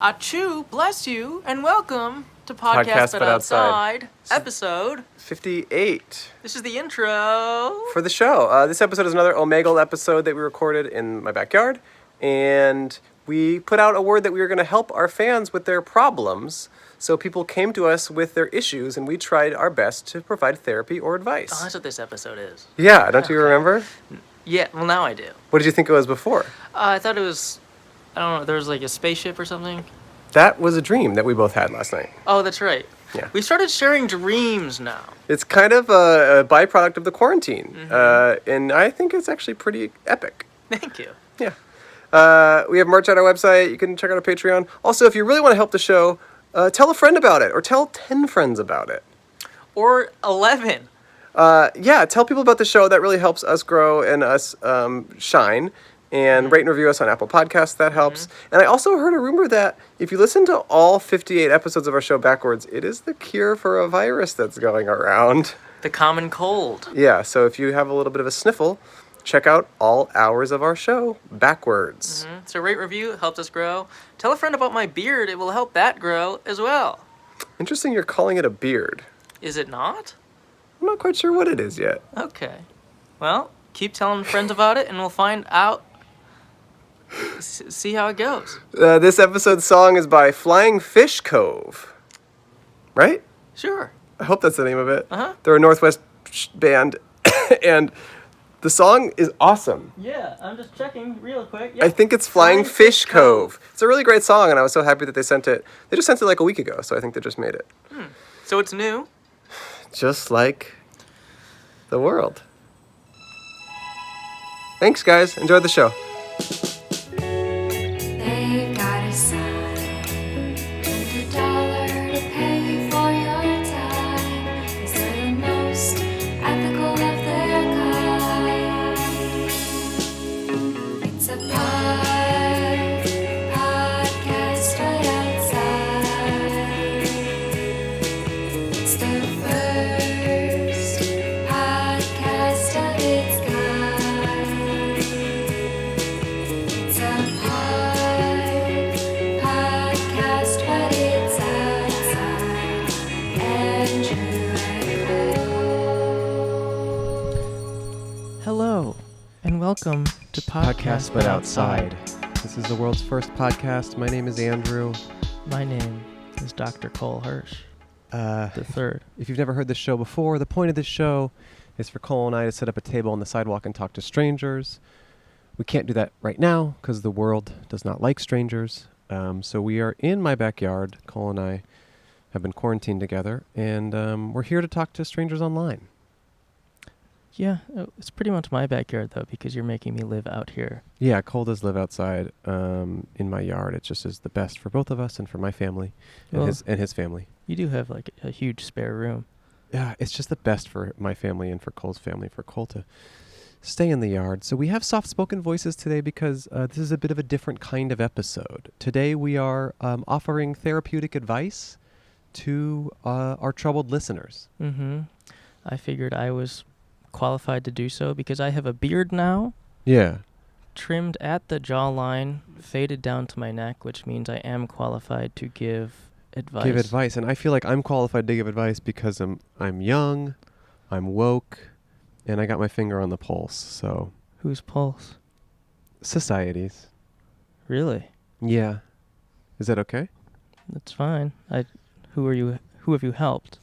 Achoo, bless you, and welcome to Podcast But Outside, episode 58. This is the intro For the show. This episode is another Omegle episode that we recorded in my backyard, and we put out a word that we were going to help our fans with their problems. So people came to us with their issues, and we tried our best to provide therapy or advice. Oh, that's what this episode is. Yeah, don't you remember? Yeah, well, now I do. What did you think it was before? I thought it was, I don't know, there was like a spaceship or something. That was a dream that we both had last night. Oh, that's right. Yeah. We started sharing dreams now. It's kind of a byproduct of the quarantine, and I think it's actually pretty epic. Thank you. Yeah. We have merch on our website. You can check out our Patreon. Also, if you really want to help the show, tell a friend about it, or tell 10 friends about it. Or 11. Yeah, tell people about the show. That really helps us grow and us shine. And rate and review us on Apple Podcasts. That helps. And I also heard a rumor that if you listen to all 58 episodes of our show backwards, it is the cure for a virus that's going around. The common cold. Yeah, so if you have a little bit of a sniffle, check out all hours of our show backwards. So rate, review, it helps us grow. Tell a friend about my beard. It will help that grow as well. Interesting you're calling it a beard. Is it not? I'm not quite sure what it is yet. Okay. Well, keep telling friends about it, and we'll find out. See how it goes. This episode's song is by Flying Fish Cove. Right? Sure. I hope that's the name of it. Uh-huh. They're a Northwest band, and the song is awesome. Yeah, I'm just checking real quick. Yep. I think it's Flying Fish Cove. It's a really great song, and I was so happy that they sent it. They just sent it like a week ago, so I think they just made it. So it's new? Just like the world. Thanks, guys. Enjoy the show. They've got a sign and $1 to pay for your time. Is the most ethical of their kind. It's a podcast right outside. It's the first podcast of its kind. It's a podcast, but it's outside. Andrew and Cole. Hello, and welcome to Podcast But Outside. This is the world's first podcast. My name is Andrew. My name is Dr. Cole Hirsch, the third. If you've never heard this show before, the point of this show is for Cole and I to set up a table on the sidewalk and talk to strangers. We can't do that right now because the world does not like strangers. So we are in my backyard. Cole and I have been quarantined together, and we're here to talk to strangers online. Yeah, it's pretty much my backyard, though, because you're making me live out here. Yeah, Cole does live outside in my yard. It just is the best for both of us and for my family and Well, his family. You do have, like, a huge spare room. Yeah, it's just the best for my family and for Cole's family, for Cole to stay in the yard. So we have soft-spoken voices today because this is a bit of a different kind of episode. Today we are offering therapeutic advice to our troubled listeners. I figured I was qualified to do so because I have a beard now, Yeah. trimmed at the jawline, faded down to my neck, which means I am qualified to give advice. Give advice. And I feel like I'm qualified to give advice because I'm young, I'm woke, and I got my finger on the pulse. So Whose pulse? society's. Really? Yeah. Is that okay? That's fine. Who are you? Who have you helped?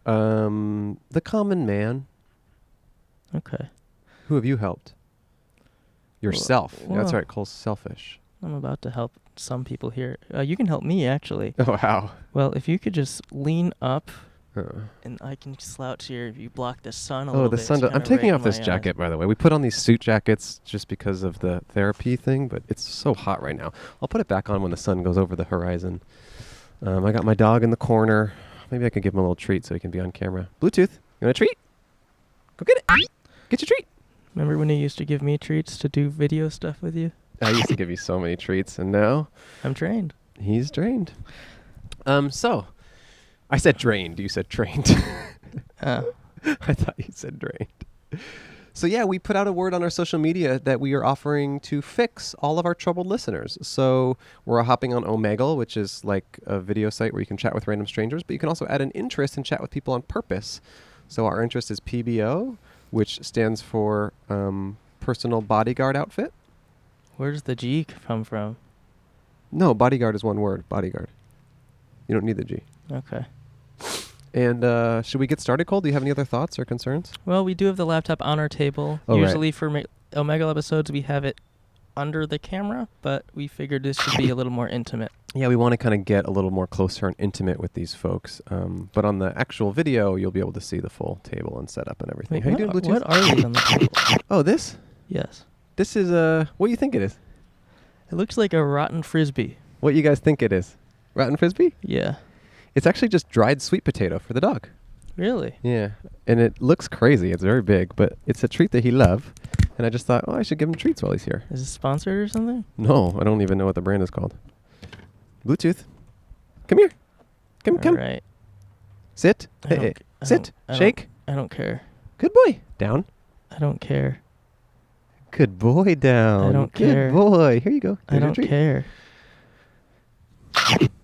The common man. Okay. Who have you helped? Yourself. Well, That's right. Cole's selfish. I'm about to help some people here. You can help me, actually. Oh, how? Well, if you could just lean up, and I can slouch here if you block the sun a little Oh, the bit. sun. It's I'm kinda taking right off in this my jacket, by the way. We put on these suit jackets just because of the therapy thing, but it's so hot right now. I'll put it back on when the sun goes over the horizon. I got my dog in the corner. Maybe I can give him a little treat so he can be on camera. Bluetooth, you want a treat? Go get it. Get your treat. Remember when you used to give me treats to do video stuff with you? I used to give you so many treats, and now I'm trained. he's drained. So I said drained. You said trained. Oh. I thought you said drained. So yeah, we put out a word on our social media that we are offering to fix all of our troubled listeners. So we're hopping on Omegle, which is like a video site where you can chat with random strangers, but you can also add an interest and chat with people on purpose. So our interest is PBO, which stands for personal bodyguard outfit. Where does the G come from? No, bodyguard is one word, bodyguard. You don't need the G. Okay. And should we get started, Cole? Do you have any other thoughts or concerns? Well, we do have the laptop on our table. Oh, right. Usually for Omegle episodes, we have it under the camera, but we figured this should be a little more intimate. Yeah, we want to kind of get a little more closer and intimate with these folks. But on the actual video, you'll be able to see the full table and setup and everything. Wait, How you doing, Bluetooth? what are these on the table? Oh, this? Yes. This is, what do you think it is? It looks like a rotten Frisbee. What you guys think it is? Rotten Frisbee? Yeah. It's actually just dried sweet potato for the dog. Really? Yeah. And it looks crazy. It's very big, but it's a treat that he loves. And I just thought, oh, I should give him treats while he's here. Is it sponsored or something? No, I don't even know what the brand is called. Bluetooth. Come here. Come. All right. Sit. I don't Hey, c- I sit. don't- Shake. I don't care. Good boy. Down. I don't care. Good boy, down. I don't Good care. boy. Here you go. I There's your don't treat. care.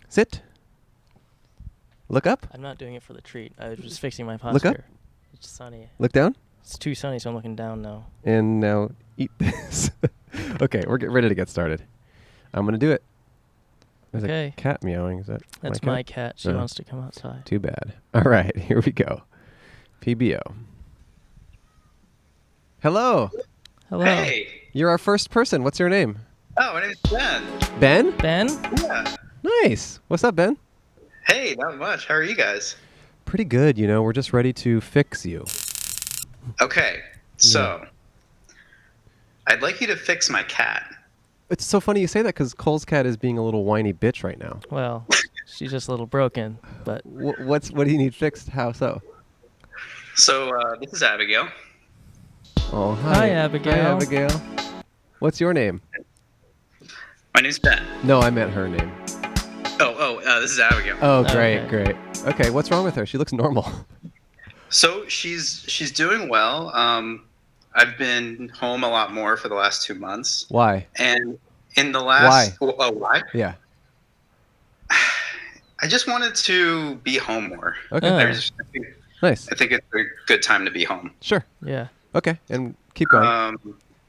Sit. Look up. I'm not doing it for the treat. I was just fixing my posture. Look up. It's sunny. Look down. It's too sunny, so I'm looking down now. And now eat this. Okay, we're ready to get started. I'm going to do it. There's Okay. a cat meowing. Is that That's my my cat? cat. She Oh. wants to come outside. Too bad. All right, here we go. PBO. Hello. Hello. Hey. You're our first person. What's your name? Oh, my name's Ben. Ben? Ben? Yeah. Nice. What's up, Ben? Hey, not much. How are you guys? Pretty good, you know. We're just ready to fix you. Okay. So, I'd like you to fix my cat. It's so funny you say that because Cole's cat is being a little whiny bitch right now. Well, she's just a little broken, but What do you need fixed? How so? So, this is Abigail. Oh, Hi, Abigail. Hi, Abigail. What's your name? My name's Ben. No, I meant her name. This is Abigail. Oh, great, Okay. great. Okay, what's wrong with her? She looks normal. So, she's doing well. I've been home a lot more for the last 2 months. Why? And in the last... Why? Why? Yeah. I just wanted to be home more. Okay. Oh. Nice. I think it's a good time to be home. Sure. yeah. Okay, and keep going.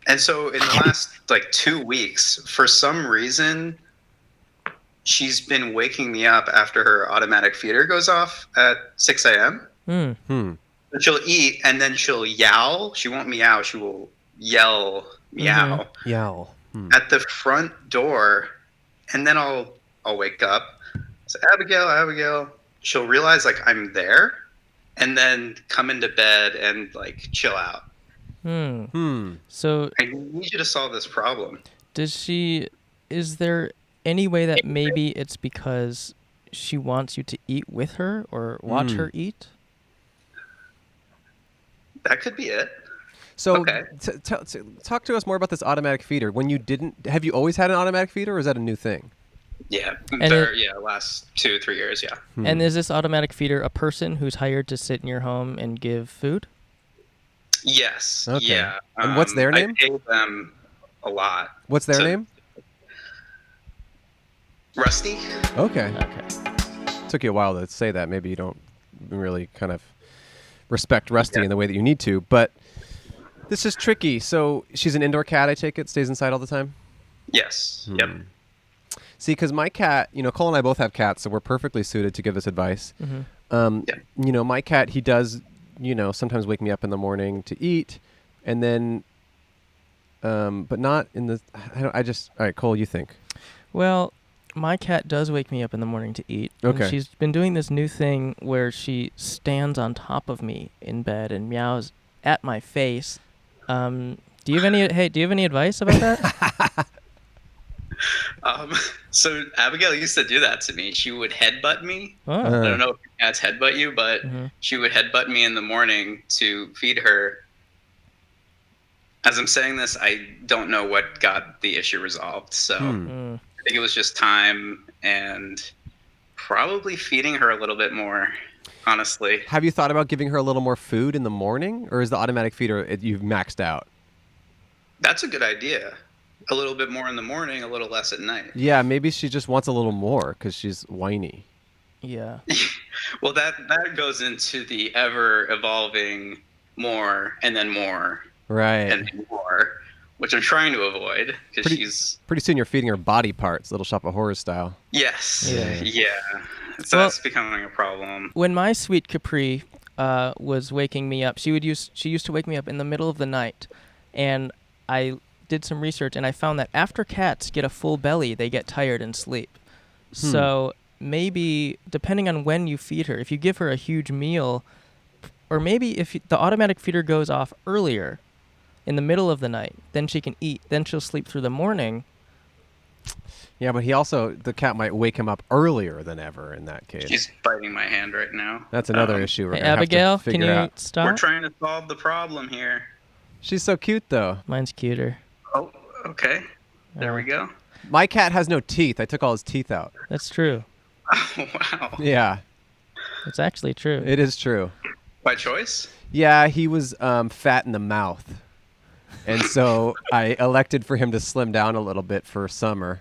And so in the last 2 weeks, for some reason, she's been waking me up after her automatic feeder goes off at 6 a.m. She'll eat and then she'll yowl. She won't meow. She will yell meow Yowl. at the front door, and then I'll wake up. So Abigail. She'll realize I'm there, and then come into bed and chill out. So I need you to solve this problem. is there any way that maybe it's because she wants you to eat with her or watch her eat? That could be it. So, Okay. talk to us more about this automatic feeder. When you have you always had an automatic feeder, or is that a new thing? Yeah. And Last 2-3 years, yeah. And is this automatic feeder a person who's hired to sit in your home and give food? Yes. Okay. Yeah. And what's their name? I pay them a lot. What's their So- name? Rusty? Okay. Okay. Took you a while to say that. Maybe you don't really kind of respect Rusty Yeah. in the way that you need to, but this is tricky. So she's an indoor cat, I take it? Stays inside all the time? Yes. Yep. See, because my cat, Cole and I both have cats, so we're perfectly suited to give this advice. Yeah. My cat, he does, sometimes wake me up in the morning to eat, and then, but not in the, all right, Cole, you think? Well, my cat does wake me up in the morning to eat. Okay. And she's been doing this new thing where she stands on top of me in bed and meows at my face. Do you have any advice about that? So Abigail used to do that to me. She would headbutt me. Oh. I don't know if cats headbutt you, but she would headbutt me in the morning to feed her. As I'm saying this, I don't know what got the issue resolved. So I think it was just time, and Probably feeding her a little bit more, honestly. Have you thought about giving her a little more food in the morning, or is the automatic feeder you've maxed out? That's a good idea. A little bit more in the morning, a little less at night. Yeah, maybe she just wants a little more because she's whiny. Yeah. Well, that goes into the ever-evolving more and then more Right. and then more, which I'm trying to avoid because she's... Pretty soon you're feeding her body parts, Little Shop of Horrors style. Yes. Yeah. Yeah. So that's becoming a problem. When my sweet Capri was waking me up, she used to wake me up in the middle of the night, and I did some research and I found that after cats get a full belly, they get tired and sleep. So maybe depending on when you feed her, if you give her a huge meal, or maybe if the automatic feeder goes off earlier in the middle of the night, then she can eat, then she'll sleep through the morning. Yeah, but the cat might wake him up earlier than ever in that case. She's biting my hand right now. That's another issue we're Hey, gonna have Abigail, to figure can you out. stop? We're trying to solve the problem here. She's so cute though. Mine's cuter. Oh, okay. There we go. My cat has no teeth. I took all his teeth out. That's true. Oh, wow. Yeah, It's actually true. it is true. By choice? Yeah, he was fat in the mouth. And so I elected for him to slim down a little bit for summer,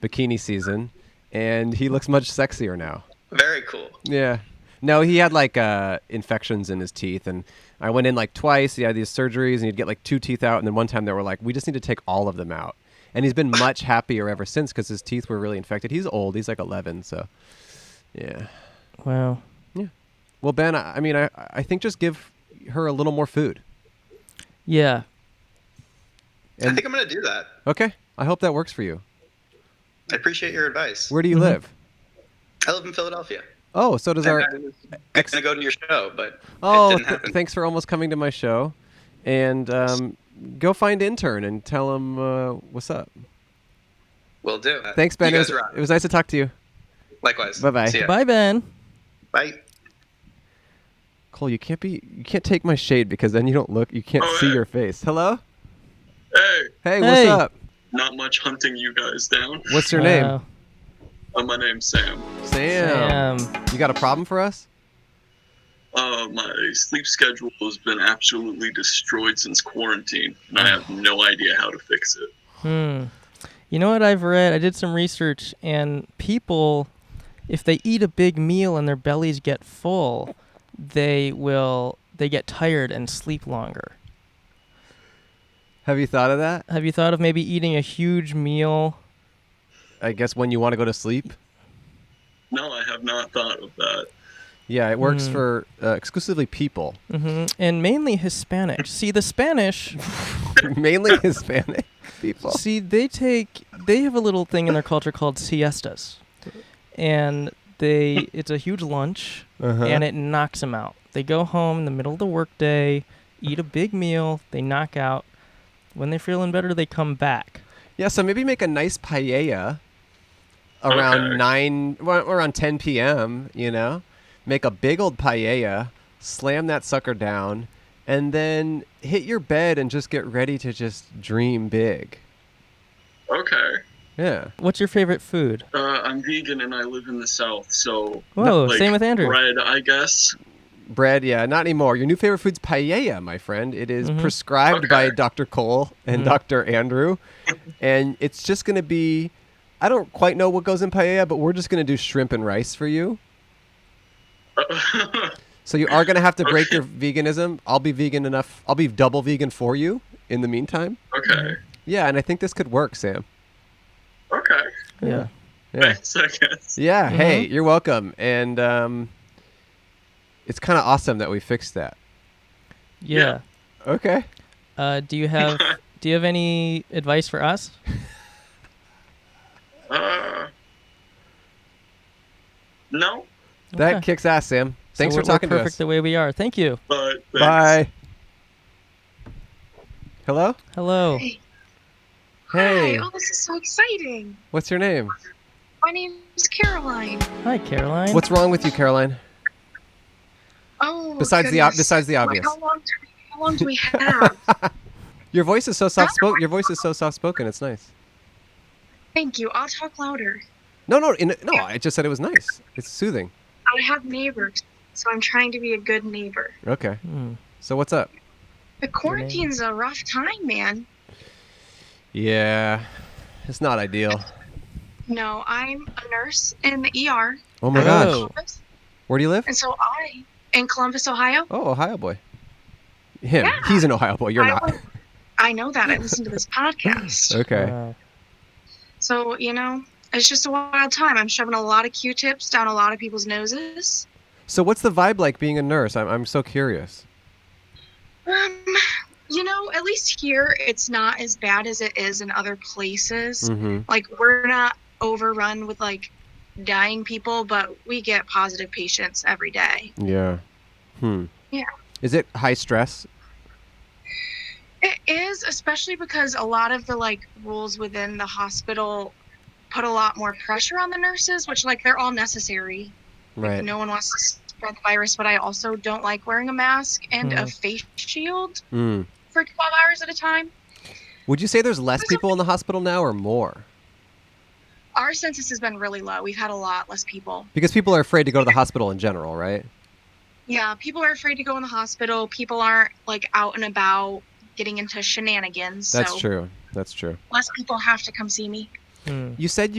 bikini season, and he looks much sexier now. Very cool. Yeah. No, he had like infections in his teeth, and I went in like twice. He had these surgeries, and he'd get like 2 teeth out, and then one time they were like, we just need to take all of them out. And he's been much happier ever since because his teeth were really infected. He's old. He's like 11, so yeah. Wow. Yeah. Well, Ben, I think just give her a little more food. Yeah. I think I'm going to do that. Okay. I hope that works for you. I appreciate your advice. Where do you live? I live in Philadelphia. Oh, so does I our... was going to go to your show, but it Oh, didn't happen. thanks for almost coming to my show. And go find Intern and tell him what's up. Will do. Thanks, Ben. You It guys was, rock. it was nice to talk to you. Likewise. Bye-bye. See ya. Bye, Ben. Bye. Cole, you can't take my shade because then you can't see your face. Hello? Hey, Hey, Hey. what's up? not much hunting you guys down. What's your name? My name's Sam. Sam. You got a problem for us? My sleep schedule has been absolutely destroyed since quarantine, and I have no idea how to fix it. You know what I've read? I did some research, and people, if they eat a big meal and their bellies get full, they get tired and sleep longer. Have you thought of that? Have you thought of maybe eating a huge meal? I guess when you want to go to sleep? No, I have not thought of that. Yeah, it works for exclusively people. And mainly Hispanic. See, the Spanish, Mainly Hispanic people. see, they have a little thing in their culture called siestas. And it's a huge lunch, and it knocks them out. They go home in the middle of the workday, eat a big meal, they knock out. When they're feeling better, they come back. Yeah, so maybe make a nice paella around around 10 p.m., you know? Make a big old paella, slam that sucker down, and then hit your bed and just get ready to just dream big. Okay. Yeah. What's your favorite food? I'm vegan and I live in the South, so... Whoa, same with Andrew. Bread, I guess. Bread, yeah, not anymore. Your new favorite food's paella, my friend. It is prescribed by Dr. Cole and Dr. Andrew. And it's just going to be... I don't quite know what goes in paella, but we're just going to do shrimp and rice for you. So you are going to have to break your veganism. I'll be vegan enough. I'll be double vegan for you in the meantime. Okay. Yeah, and I think this could work, Sam. Okay. Yeah. Yeah. Thanks, I guess. Yeah, hey, you're welcome. And it's kind of awesome that we fixed that. Yeah. Okay. Do you have any advice for us? No, That Okay. kicks ass, Sam. Thanks So for talking we're to perfect us. the way we are. Thank you. but thanks. Bye. Hello? Hello. Hey. Hey. Hi. Oh, this is so exciting. What's your name? My name is Caroline. Hi, Caroline. What's wrong with you, Caroline? Oh, Besides the goodness. besides the obvious. How long do we have? Your voice is so soft spoken. Your voice is so soft spoken. It's nice. Thank you. I'll talk louder. No. I just said it was nice. It's soothing. I have neighbors, so I'm trying to be a good neighbor. Okay. So what's up? The quarantine's a rough time, man. Yeah, it's not ideal. No, I'm a nurse in the ER. Oh my in gosh. Columbus, Where do you live? and so in Columbus, Ohio. Oh, Ohio boy. Him. Yeah. He's an Ohio boy. You're I not. was- I know that. I listened to this podcast. Okay. Wow. So, it's just a wild time. I'm shoving a lot of Q-tips down a lot of people's noses. So what's the vibe like being a nurse? I'm so curious. At least here, it's not as bad as it is in other places. Mm-hmm. Like, we're not overrun with, dying people, but we get positive patients every day. Yeah. Yeah. Is it high stress? It is, especially because a lot of the, rules within the hospital put a lot more pressure on the nurses, which, they're all necessary. Right. No one wants to spread the virus, but I also don't like wearing a mask and a face shield Mm. for 12 hours at a time. Would you say there's less people in the hospital now or more? Our census has been really low. We've had a lot less people. Because people are afraid to go to the hospital in general, right? Yeah, people are afraid to go in the hospital. People aren't, out and about getting into shenanigans. That's so true. That's true. less people have to come see me. You said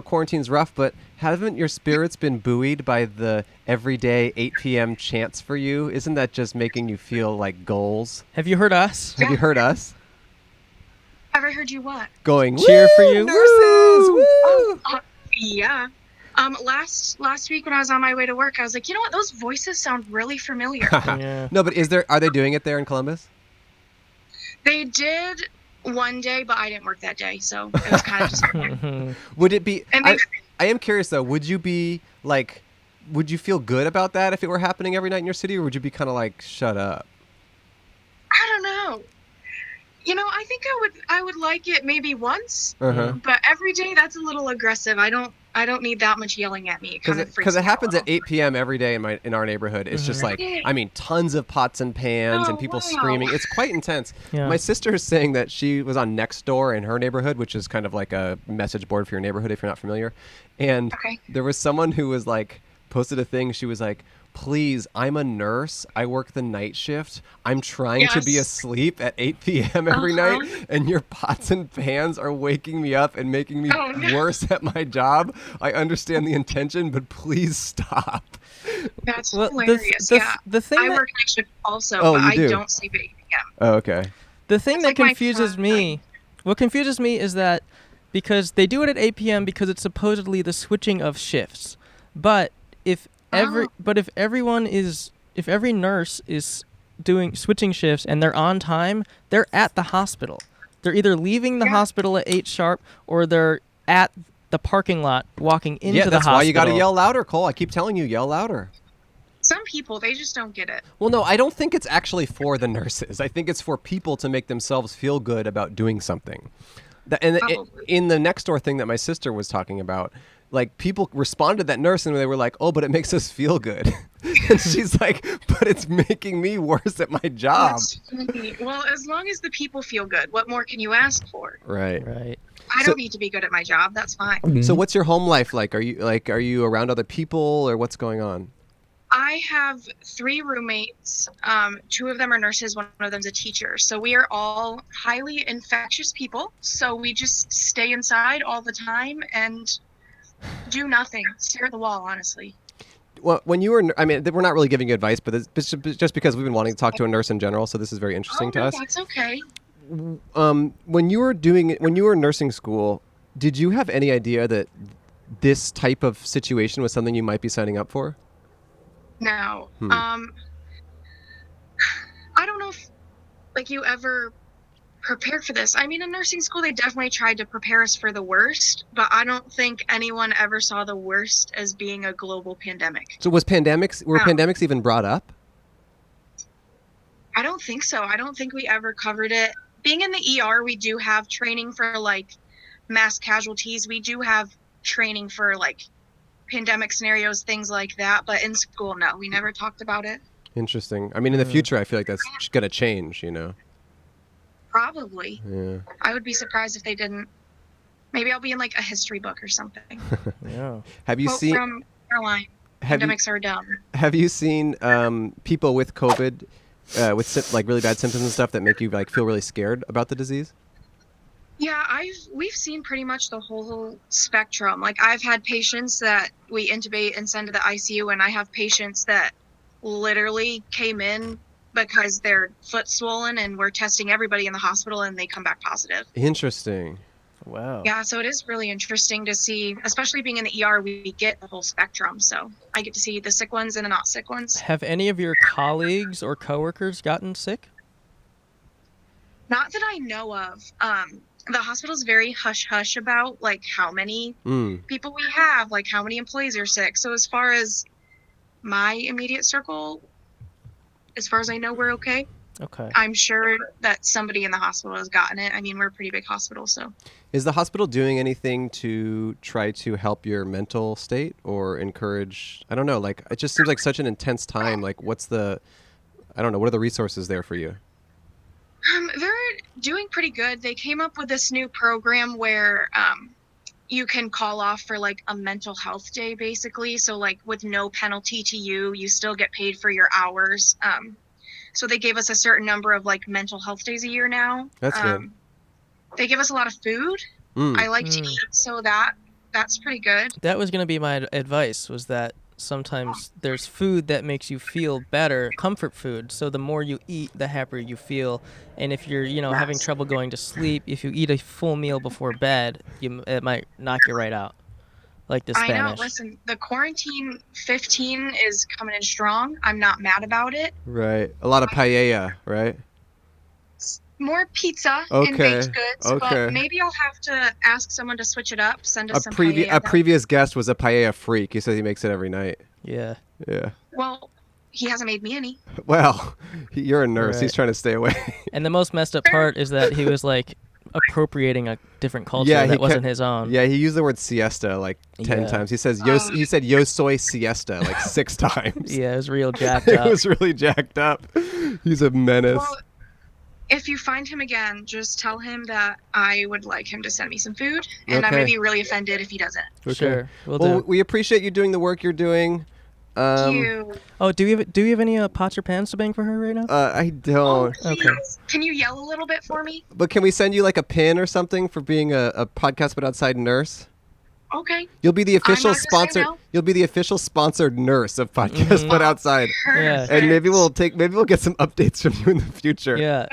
quarantine's rough, but haven't your spirits been buoyed by the everyday 8 p.m. chants for you? Isn't that just making you feel like goals? Have you heard us? Have you heard us? Have I heard you what? Going, Cheer for "Woo, you." nurses! Woo! Yeah. Last week when I was on my way to work, I was like, you know what? Those voices sound really familiar. Yeah. No, but are they doing it there in Columbus? They did one day, but I didn't work that day, so it was kind of just. Would it be? And I am curious though. Would you be like? Would you feel good about that if it were happening every night in your city, or would you be kind of like, shut up? I don't know. I think I would like it maybe once, Uh-huh. but every day that's a little aggressive. I don't need that much yelling at me. Because it happens at 8 p.m. every day in our neighborhood. It's just like, tons of pots and pans and people screaming. It's quite intense. Yeah. My sister is saying that she was on Nextdoor in her neighborhood, which is kind of like a message board for your neighborhood if you're not familiar. And there was someone who was like, posted a thing. She was like, please, I'm a nurse. I work the night shift. I'm trying to be asleep at 8 p.m. every night, and your pots and pans are waking me up and making me worse at my job. I understand the intention, but please stop. That's Well, hilarious. the thing I that, work night shift also, Oh, but you I do? don't sleep at 8 p.m. Oh, okay. the thing It's that like my confuses fun me, what confuses me is that because they do it at 8 p.m. because it's supposedly the switching of shifts, but if every nurse is doing switching shifts and they're on time, they're at the hospital. They're either leaving the hospital at 8 sharp or they're at the parking lot walking into the hospital. Yeah, that's why you got to yell louder, Cole. I keep telling you, yell louder. Some people, they just don't get it. Well, no, I don't think it's actually for the nurses. I think it's for people to make themselves feel good about doing something. In the Nextdoor thing that my sister was talking about, like, people responded to that nurse and they were like, oh, but it makes us feel good. And she's like, but it's making me worse at my job. That's funny. Well, as long as the people feel good, what more can you ask for? Right. I don't need to be good at my job. That's fine. So what's your home life like? Are you around other people or what's going on? I have 3 roommates. 2 of them are nurses. 1 of them's a teacher. So we are all highly infectious people. So we just stay inside all the time and do nothing. Stare at the wall, honestly. Well, when you were, we're not really giving you advice, but it's just because we've been wanting to talk to a nurse in general, so this is very interesting to us. That's okay. When you were in nursing school, did you have any idea that this type of situation was something you might be signing up for? No. I don't know if you ever prepared for this. I mean, in nursing school, they definitely tried to prepare us for the worst, but I don't think anyone ever saw the worst as being a global pandemic. So were pandemics even brought up? I don't think so. I don't think we ever covered it. Being in the ER, we do have training for mass casualties. We do have training for pandemic scenarios, things like that. But in school, no, we never talked about it. Interesting. I mean, in the future, I feel like that's going to change, Probably. Yeah. I would be surprised if they didn't. Maybe I'll be in like a history book or something. Yeah. Have you Quote seen? from Caroline. Have you Pandemics are dumb. have you seen people with COVID with like really bad symptoms and stuff that make you like feel really scared about the disease? Yeah, we've seen pretty much the whole spectrum. Like I've had patients that we intubate and send to the ICU, and I have patients that literally came in because their foot's swollen and we're testing everybody in the hospital and they come back positive. Interesting. Wow. Yeah, so it is really interesting to see, especially being in the ER, we get the whole spectrum. So I get to see the sick ones and the not sick ones. Have any of your colleagues or coworkers gotten sick? Not that I know of. The hospital's very hush-hush about like how many people we have, like how many employees are sick. So as far as my immediate circle, as far as I know, we're okay. Okay. I'm sure that somebody in the hospital has gotten it. I mean, we're a pretty big hospital, so. Is the hospital doing anything to try to help your mental state or encourage? I don't know. Like, it just seems like such an intense time. Like, what are the resources there for you? They're doing pretty good. They came up with this new program where you can call off for like a mental health day, basically. So like with no penalty to you, you still get paid for your hours. So they gave us a certain number of like mental health days a year now. That's good. They give us a lot of food. I like to eat, so that's pretty good. That was going to be my advice, was that sometimes there's food that makes you feel better, comfort food. So the more you eat, the happier you feel. And if you're, having trouble going to sleep, if you eat a full meal before bed, it might knock you right out. Like the Spanish. I know. Listen, the quarantine 15 is coming in strong. I'm not mad about it. Right. A lot of paella, right? More pizza and baked goods, but maybe I'll have to ask someone to switch it up, send us some paella. A previous guest was a paella freak. He says he makes it every night. Yeah. Yeah. Well, he hasn't made me any. Well, you're a nurse. Right. He's trying to stay away. And the most messed up part is that he was like appropriating a different culture that wasn't his own. Yeah, he used the word siesta like 10 times. He says he said yo soy siesta like 6 times. Yeah, it was real jacked up. It was really jacked up. He's a menace. Well, if you find him again, just tell him that I would like him to send me some food, and I'm going to be really offended if he doesn't. Okay. Sure, we'll do. do. We appreciate you doing the work you're doing. Thank you. Oh, do you have any pots or pans to bang for her right now? I don't. Oh, okay. Can you yell a little bit for me? But can we send you like a pin or something for being a Podcast But Outside nurse? Okay. You'll be the official I'm not gonna say sponsor. no. You'll be the official sponsored nurse of Podcast But Outside. Yeah. And maybe we'll get some updates from you in the future. Yeah.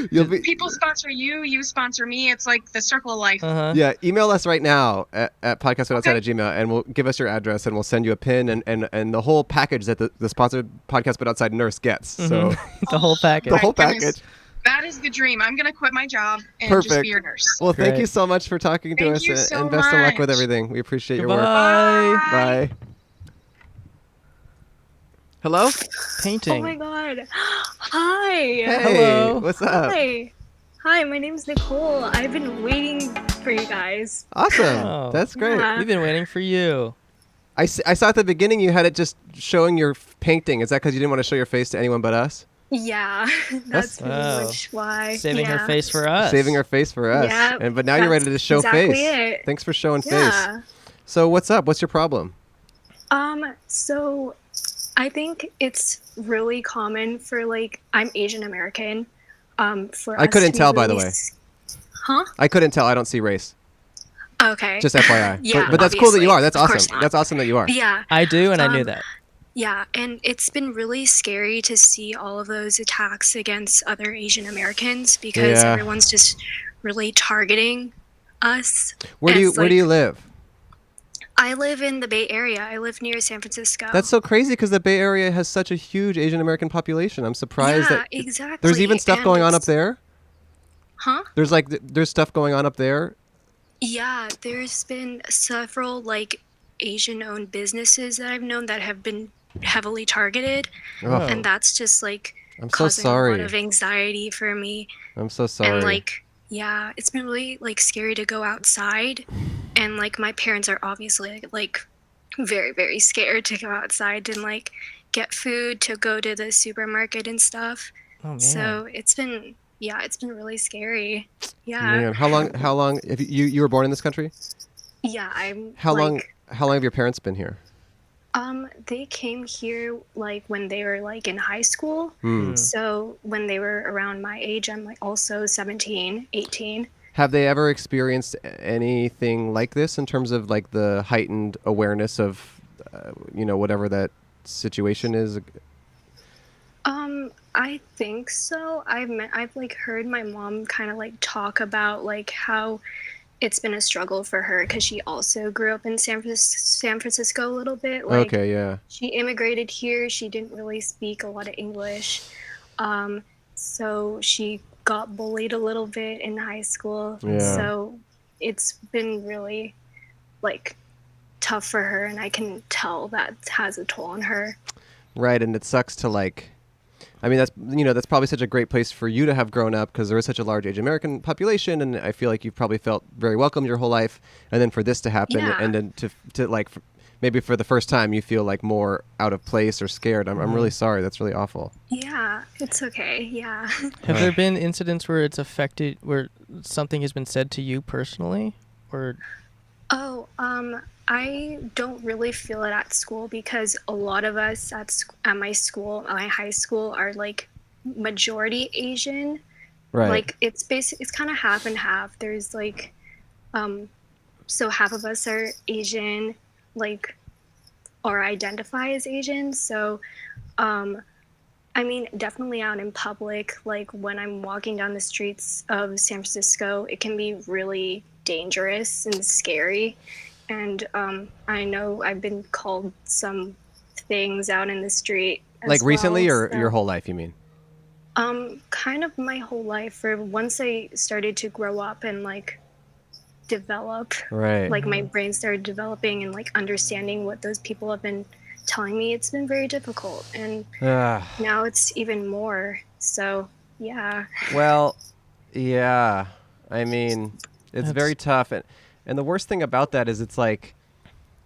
You'll be. People sponsor you, you sponsor me. It's like the circle of life. Uh-huh. Yeah, email us right now at podcastbutoutside@gmail, and we'll give us your address, and we'll send you a pin and the whole package that the sponsored Podcast But Outside nurse gets. So The whole package. the whole My goodness. package. That is the dream. I'm going to quit my job and just Perfect. be your nurse. Well, thank Great. you so much for talking to Thank us, you so and best of luck with much. everything. We appreciate your work. Goodbye. Bye. Hello? Painting. Oh my god. Hi. Hey, Hello. what's up? Hi. Hi, my name's Nicole. I've been waiting for you guys. Awesome. Oh. That's great. Yeah. We've been waiting for you. I saw at the beginning you had it just showing your painting. Is that because you didn't want to show your face to anyone but us? Yeah, that's pretty Wow. much why. Saving yeah. her face for us. Saving her face for us. Yeah, But now you're ready to that's show exactly face. it. Thanks for showing face. Yeah. So what's up? What's your problem? So I think it's really common for I'm Asian American. For I us couldn't to tell, by the really way. Huh? I couldn't tell. I don't see race. Okay. Just FYI. Yeah, but that's cool that you obviously. are. That's Of course awesome. not. That's awesome that you are. Yeah. I do, and I knew that. Yeah, and it's been really scary to see all of those attacks against other Asian Americans because Yeah. everyone's just really targeting us. Where do you live? I live in the Bay Area. I live near San Francisco. That's so crazy because the Bay Area has such a huge Asian American population. I'm surprised yeah, that exactly. there's even stuff And going on up it's- there. Huh? There's stuff going on up there. Yeah, there's been several Asian owned businesses that I've known that have been heavily targeted. Oh, And that's just I'm so causing a sorry. lot of anxiety for me. I'm so sorry. And yeah, it's been really scary to go outside. And my parents are obviously very, very scared to go outside and get food, to go to the supermarket and stuff. Oh man. So it's been yeah, it's been really scary. Yeah. Man, how long have you were born in this country? Yeah, I'm How like, long have your parents been here? They came here like when they were like in high school. So when they were around my age, I'm like also 17, 18. Have they ever experienced anything like this in terms of like the heightened awareness of, whatever that situation is? I think so. I've like heard my mom kind of like talk about like how it's been a struggle for her because she also grew up in San Francisco a little bit. Like, Okay, yeah. she immigrated here. She didn't really speak a lot of English. So she got bullied a little bit in high school. Yeah. So it's been really like tough for her, and I can tell that has a toll on her. Right, and it sucks to like, I mean, that's probably such a great place for you to have grown up because there is such a large Asian American population, and I feel like you've probably felt very welcomed your whole life, and then for this to happen, and then to like, maybe for the first time you feel like more out of place or scared. I'm really sorry. That's really awful. Yeah, it's okay. Yeah. Have there been incidents where it's affected, where something has been said to you personally, or? Oh, I don't really feel it at school because a lot of us at my school, my high school, are like majority Asian. Right. Like it's kind of half and half. There's like, so half of us are Asian, like, or identify as Asian. So, I mean, definitely out in public, like when I'm walking down the streets of San Francisco, it can be really dangerous and scary. And I know I've been called some things out in the street. Like recently, well, or your whole life, you mean? Kind of my whole life. Or once I started to grow up and like develop, right? Like my brain started developing and like understanding what those people have been telling me. It's been very difficult, and now it's even more. So yeah. Well, yeah. I mean, it's very tough, and the worst thing about that is it's like,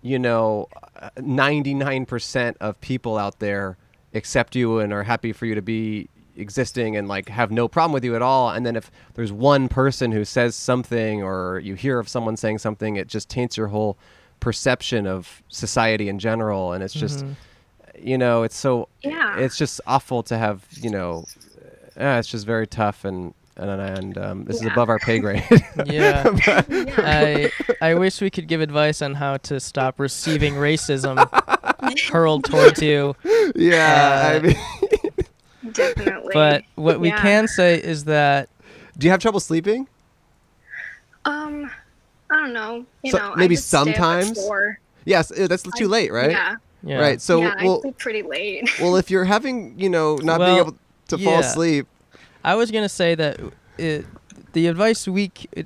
99% of people out there accept you and are happy for you to be existing and like have no problem with you at all. And then if there's one person who says something or you hear of someone saying something, it just taints your whole perception of society in general. And it's just, it's so, it's just awful to have, it's just very tough. And this is above our pay grade. I wish we could give advice on how to stop receiving racism hurled towards you. Yeah, I mean, definitely. But what we can say is that. Do you have trouble sleeping? I don't know. Maybe I just sometimes. Stay up at 4. Yes, that's too late, right? Yeah. Right. So I sleep pretty late. Well, if you're having, not being able to fall asleep. I was going to say that the advice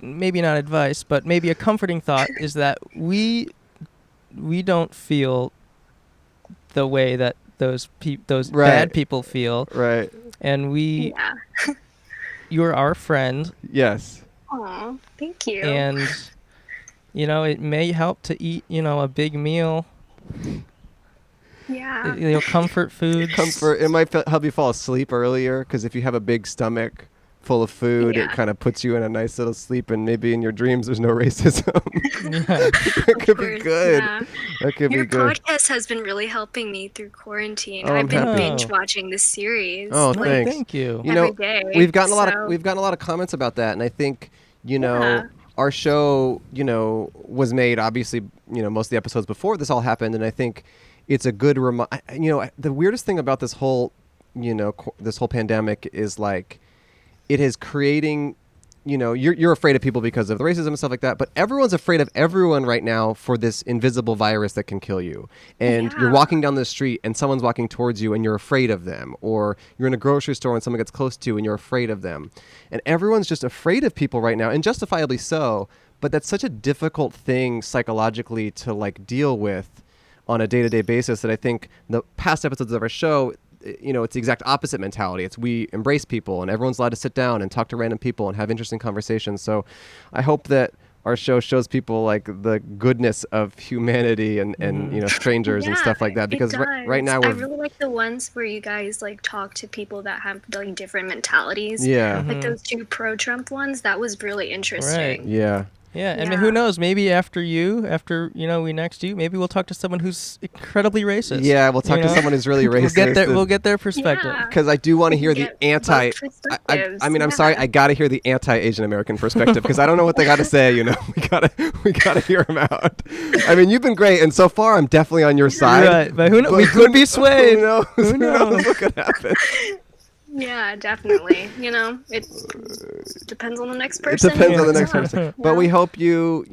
maybe not advice, but maybe a comforting thought is that we don't feel the way that those bad people feel. Right. And you're our friend. Yes. Aw, thank you. And, it may help to eat, a big meal. Yeah. Comfort foods. It might help you fall asleep earlier, because if you have a big stomach full of food, it kind of puts you in a nice little sleep, and maybe in your dreams there's no racism. That could be good. Yeah. That could Your be good. podcast has been really helping me through quarantine. Oh, I'm I've been happy. binge watching this series. Oh, like, thanks. Thank you. Every day. We've gotten a lot of comments about that, and I think our show was made obviously most of the episodes before this all happened, and I think it's a good the weirdest thing about this whole this whole pandemic is like it is creating you're afraid of people because of the racism and stuff like that, but everyone's afraid of everyone right now for this invisible virus that can kill you. And you're walking down the street and someone's walking towards you and you're afraid of them, or you're in a grocery store and someone gets close to you and you're afraid of them. And everyone's just afraid of people right now, and justifiably so, but that's such a difficult thing psychologically to like deal with on a day-to-day basis that I think the past episodes of our show, it's the exact opposite mentality. It's we embrace people and everyone's allowed to sit down and talk to random people and have interesting conversations. So I hope that our show shows people like the goodness of humanity and strangers and stuff like that. Because right now I really like the ones where you guys like talk to people that have like different mentalities. Yeah. Like those 2 pro-Trump ones. That was really interesting. Right. Yeah. Yeah, I mean, who knows? Maybe after we next you, maybe we'll talk to someone who's incredibly racist. Yeah, we'll talk to someone who's really racist. We'll get their perspective. Because I do want to hear the anti. I mean, I'm sorry, I gotta hear the anti-Asian American perspective because I don't know what they gotta say. We gotta hear them out. I mean, you've been great, and so far I'm definitely on your side. Right, but who knows? We could be swayed. Who knows what could happen? Yeah, definitely. It depends on the next person. It depends on the next person. But we hope you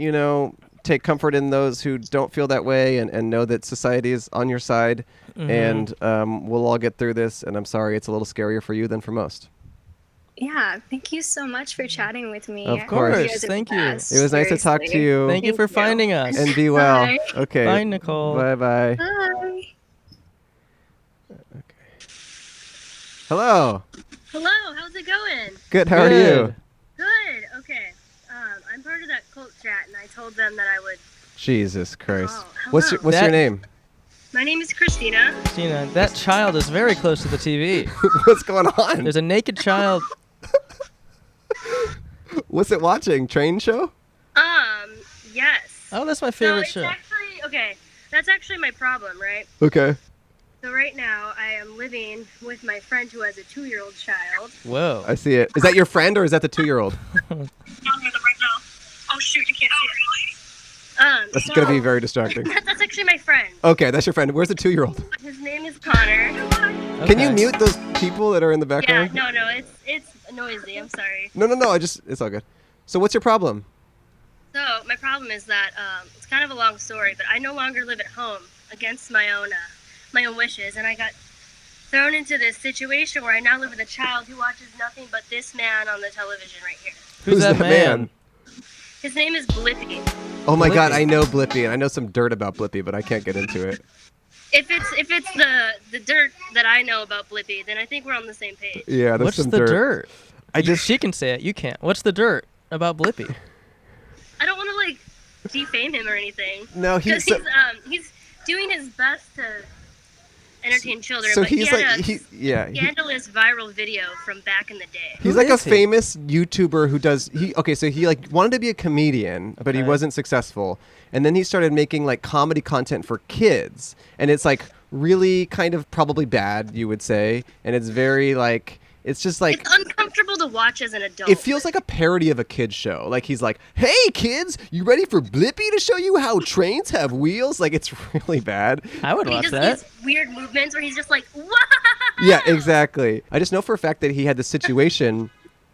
take comfort in those who don't feel that way and know that society is on your side. And we'll all get through this. And I'm sorry it's a little scarier for you than for most. Yeah, thank you so much for chatting with me. Of course. Thank you. It was nice to talk to you. Thank you for finding us. And be well. Bye. Okay. Bye, Nicole. Bye-bye. Bye. Hello. Hello, how's it going? Good. How are you? Good. Okay. I'm part of that cult chat, and I told them that I would. Jesus Christ. Oh, What's your name? My name is Christina. Christina, that child is very close to the TV. What's going on? There's a naked child. What's it watching? Train show? Yes. Oh, that's my favorite so show. That's actually my problem, right? Okay. So right now, I am living with my friend who has a 2-year-old child. Whoa. I see it. Is that your friend or is that the 2-year-old? I'm with him right now. Oh shoot, you can't see it. That's going to be very distracting. That's actually my friend. Okay, that's your friend. Where's the 2-year-old? His name is Connor. Can you mute those people that are in the background? Yeah, no, it's noisy. I'm sorry. No. It's all good. So what's your problem? So my problem is that it's kind of a long story, but I no longer live at home against my own wishes, and I got thrown into this situation where I now live with a child who watches nothing but this man on the television right here. Who's that man? His name is Blippi. Oh my God, I know Blippi, and I know some dirt about Blippi, but I can't get into it. If it's the dirt that I know about Blippi, then I think we're on the same page. Yeah, that's What's some the dirt. She can say it. You can't. What's the dirt about Blippi? I don't want to like defame him or anything. No, he's doing his best to entertain children. So but he's he like had he scandalous viral video from back in the day. He's like a famous YouTuber who does so he like wanted to be a comedian, but he wasn't successful. And then he started making like comedy content for kids. And it's like really kind of probably bad, you would say. And it's very like it's just like it's uncomfortable to watch as an adult. It feels like a parody of a kid's show. Like he's like, "Hey kids, you ready for Blippi to show you how trains have wheels?" Like it's really bad. I would watch that. He does these weird movements where he's just like, "Wow!" Yeah, exactly. I just know for a fact that he had this situation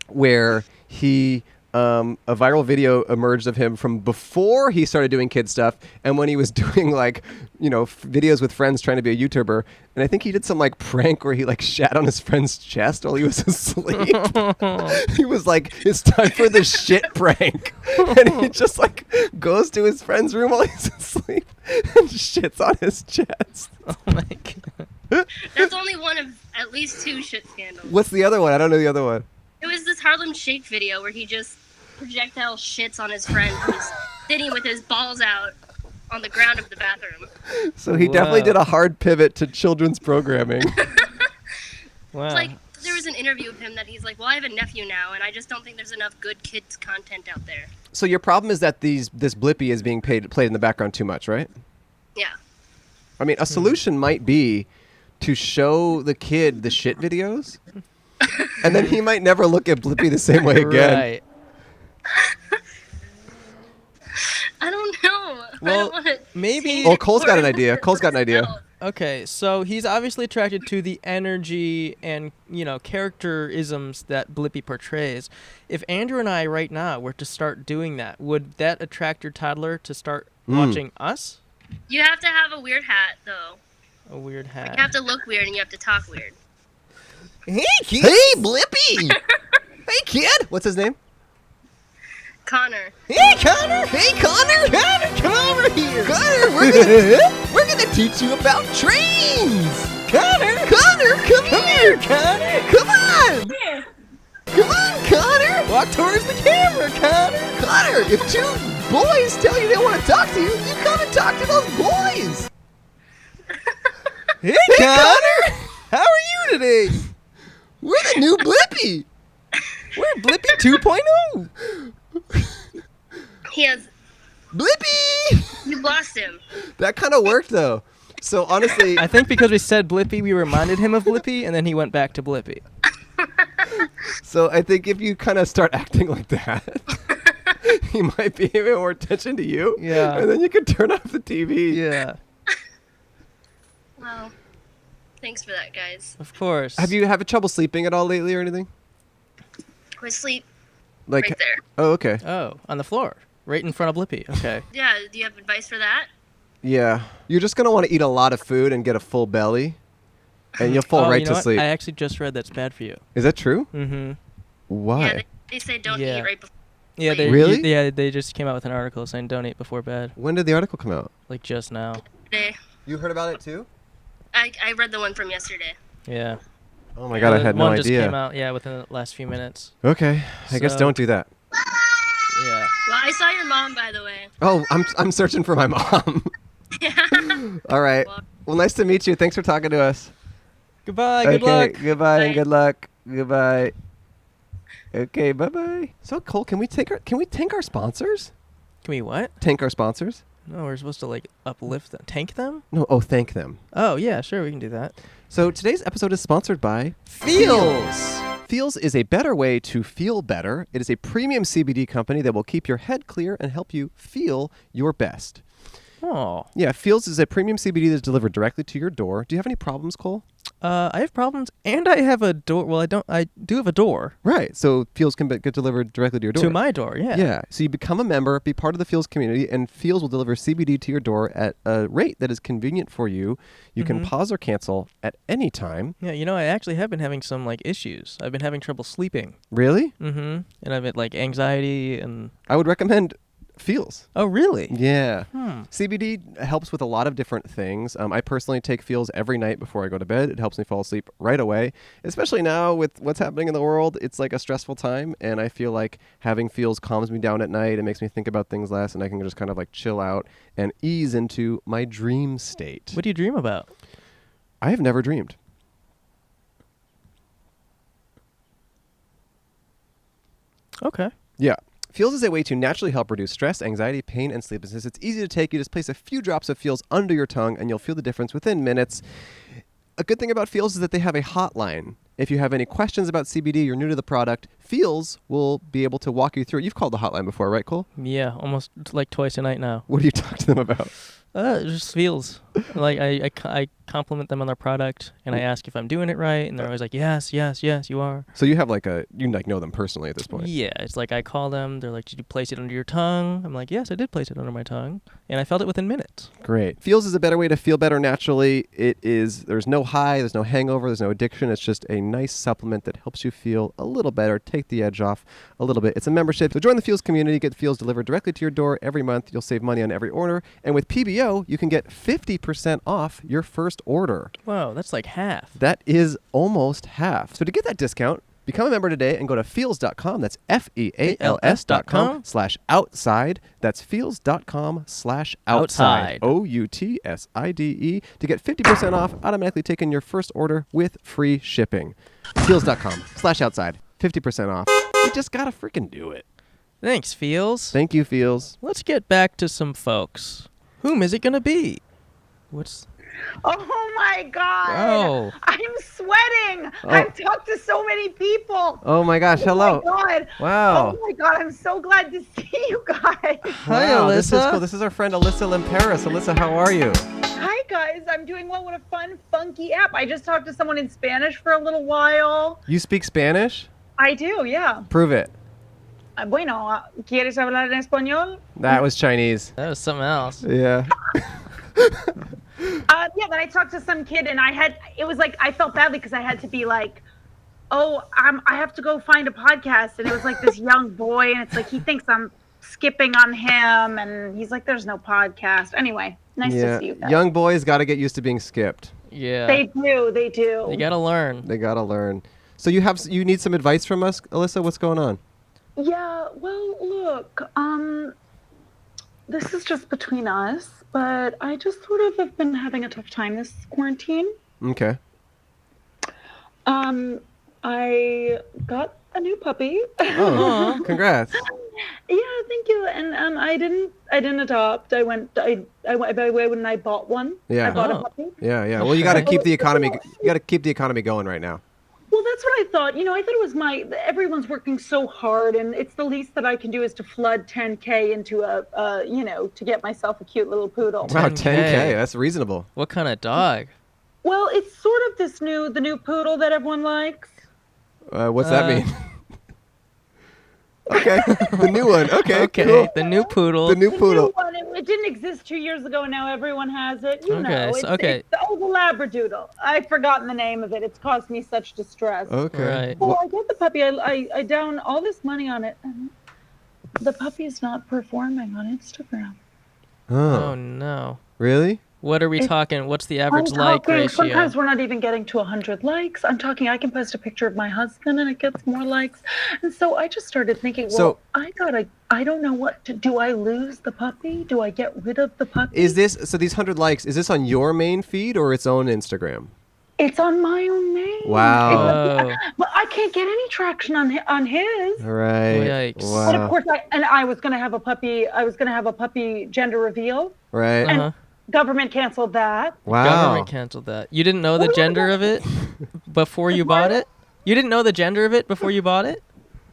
where he a viral video emerged of him from before he started doing kid stuff and when he was doing like, videos with friends trying to be a YouTuber. And I think he did some like prank where he like shat on his friend's chest while he was asleep. He was like, "It's time for the shit prank." And he just like goes to his friend's room while he's asleep and shits on his chest. Oh my God. That's only one of at least 2 shit scandals. What's the other one? I don't know the other one. It was this Harlem Shake video where he just projectile shits on his friend who's sitting with his balls out on the ground of the bathroom. So he definitely did a hard pivot to children's programming. Wow. It's like there was an interview of him that he's like, "Well, I have a nephew now, and I just don't think there's enough good kids content out there." So your problem is that this Blippi is being played in the background too much, right? Yeah. I mean, a solution might be to show the kid the shit videos, and then he might never look at Blippi the same way again. Right. I don't know. Well, I don't want to maybe. Oh, Cole's got an idea. Cole's got an idea. Okay, so he's obviously attracted to the energy and, characterisms that Blippi portrays. If Andrew and I right now were to start doing that, would that attract your toddler to start watching us? You have to have a weird hat, though. A weird hat. You have to look weird and you have to talk weird. Hey, kid. Hey, Blippi. Hey, kid. What's his name? Connor. Hey, Connor. Hey, Connor. Connor, come over here. Connor, we're gonna teach you about trains. Connor, come here. Connor, come on. Come on, Connor. talk towards the camera, Connor. Connor, if two boys tell you they want to talk to you, you come and talk to those boys. Hey, Connor. How are you today? We're the new Blippi. We're Blippi 2.0. He has. Blippi. You lost him. That kind of worked, though. So, honestly... I think because we said Blippi, we reminded him of Blippi, and then he went back to Blippi. So, I think if you kind of start acting like that, he might be paying more attention to you. Yeah. And then you can turn off the TV. Yeah. Well, thanks for that, guys. Of course. Have you had trouble sleeping at all lately or anything? I sleep Like, right there. Oh, okay. Oh, on the floor. Right in front of Blippi. Okay. Yeah, do you have advice for that? Yeah. You're just going to want to eat a lot of food and get a full belly, and you'll fall Oh, right you know to what? sleep. I actually just read that's bad for you. Is that true? Mm-hmm. Why? Yeah, they say don't Yeah. eat right before. Yeah, they Really? Yeah, they just came out with an article saying don't eat before bed. When did the article come out? Like just now. Today. You heard about it too? I read the one from yesterday. Yeah. Oh my god, I had no one idea. just came out, yeah, within the last few minutes. Okay, I guess So- don't do that. Yeah. Well, I saw your mom, by the way. Oh, I'm searching for my mom. Yeah. All right. Well, nice to meet you. Thanks for talking to us. Goodbye. Okay, Good luck. goodbye and Bye. good luck. Goodbye. Okay, bye-bye. So Cole, can we tank our sponsors? Can we what? Tank our sponsors? No, we're supposed to like uplift them. Tank them? No, thank them. Oh, yeah, sure, we can do that. So today's episode is sponsored by Feels. Feels is a better way to feel better. It is a premium CBD company that will keep your head clear and help you feel your best. Oh. Yeah, Feels is a premium CBD that's delivered directly to your door. Do you have any problems, Cole? I have problems, and I have a door. Well, I do have a door. Right. So Feels can get delivered directly to your door. To my door, yeah. Yeah. So you become a member, be part of the Feels community, and Feels will deliver CBD to your door at a rate that is convenient for you. You can pause or cancel at any time. Yeah, you know, I actually have been having some like issues. I've been having trouble sleeping. Really? Mm-hmm. And I've had like anxiety and. I would recommend Feels. Oh, really? Yeah. Hmm. CBD helps with a lot of different things. I personally take Feels every night before I go to bed. It helps me fall asleep right away, especially now with what's happening in the world. It's like a stressful time, and I feel like having Feels calms me down at night. It makes me think about things less, and I can just kind of like chill out and ease into my dream state. What do you dream about? I have never dreamed. Okay. Yeah. Feels is a way to naturally help reduce stress, anxiety, pain, and sleeplessness. It's easy to take. You just place a few drops of Feels under your tongue, and you'll feel the difference within minutes. A good thing about Feels is that they have a hotline. If you have any questions about CBD, you're new to the product, Feels will be able to walk you through it. You've called the hotline before, right, Cole? Yeah, almost like twice a night now. What do you talk to them about? It just feels like I compliment them on their product, and I ask if I'm doing it right, and they're always like, yes, you are. So you have you know them personally at this point. Yeah, it's like I call them, they're like, did you place it under your tongue? I'm like, yes, I did place it under my tongue, and I felt it within minutes. Great. Feels is a better way to feel better naturally. There's no high, there's no hangover, there's no addiction. It's just a nice supplement that helps you feel a little better, take the edge off a little bit. It's a membership. So join the Feels community, get Feels delivered directly to your door every month. You'll save money on every order. And with PBO, you can get 50% off your first order. Wow, that's like half. That is almost half. So to get that discount, become a member today and go to feels.com. That's FEALS.com/outside. That's feels.com/outside. Outside. OUTSIDE to get 50% off, automatically taking your first order with free shipping. Feels.com/outside. 50% off. You just gotta freaking do it. Thanks, Feels. Thank you, Feels. Let's get back to some folks. Whom is it gonna be? Oh my God! Oh. I'm sweating. I've talked to so many people. Oh my gosh, hello. Oh my God. Wow. Oh my God, I'm so glad to see you guys. Hi, Wow, this is Alyssa. cool. This is our friend Alyssa Limperis. Alyssa, how are you? Hi guys, I'm doing well. What a fun, funky app. I just talked to someone in Spanish for a little while. You speak Spanish? I do, yeah. Prove it. Bueno, ¿quieres hablar en español? That was Chinese. That was something else. Yeah. Yeah, then I talked to some kid and it was like, I felt badly because I had to be like, oh, I have to go find a podcast. And it was like this young boy and it's like, he thinks I'm skipping on him and he's like, there's no podcast. Anyway, nice to see you guys. Young boys got to get used to being skipped. Yeah. They do. They gotta learn. They got to learn. So you need some advice from us, Alyssa? What's going on? Yeah, well, look, this is just between us, but I just sort of have been having a tough time this quarantine. Okay. I got a new puppy. Oh, congrats. Yeah, thank you. And I didn't adopt. I went when I bought one. Yeah. I bought a puppy. Yeah. Well, you got to keep the economy. You got to keep the economy going right now. Well, that's what I thought. I thought it was everyone's working so hard, and it's the least that I can do is to flood 10K into to get myself a cute little poodle. Wow, 10K. That's reasonable. What kind of dog? Well, it's sort of the new poodle that everyone likes. What's that mean? Okay, the new one. Okay, cool. The new poodle. The new poodle. The new one. It didn't exist 2 years ago, and now everyone has it. You know, it's okay. the Labradoodle. I've forgotten the name of it. It's caused me such distress. Okay. Right. Well, I get the puppy. I down all this money on it, and the puppy's not performing on Instagram. Oh no. Really? What are we talking? What's the average like ratio? Sometimes we're not even getting to 100 likes. I'm talking, I can post a picture of my husband and it gets more likes. And so I just started thinking, well, I don't know what to do. I lose the puppy? Do I get rid of the puppy? Is this, so these 100 likes, is this on your main feed or its own Instagram? It's on my own name. Wow. But I can't get any traction on his. Right. Yikes. Wow. But of course, I was going to have a puppy. I was going to have a puppy gender reveal. Right. And government canceled that. Wow. Government canceled that. You didn't know the gender of it before you bought it? You didn't know the gender of it before you bought it?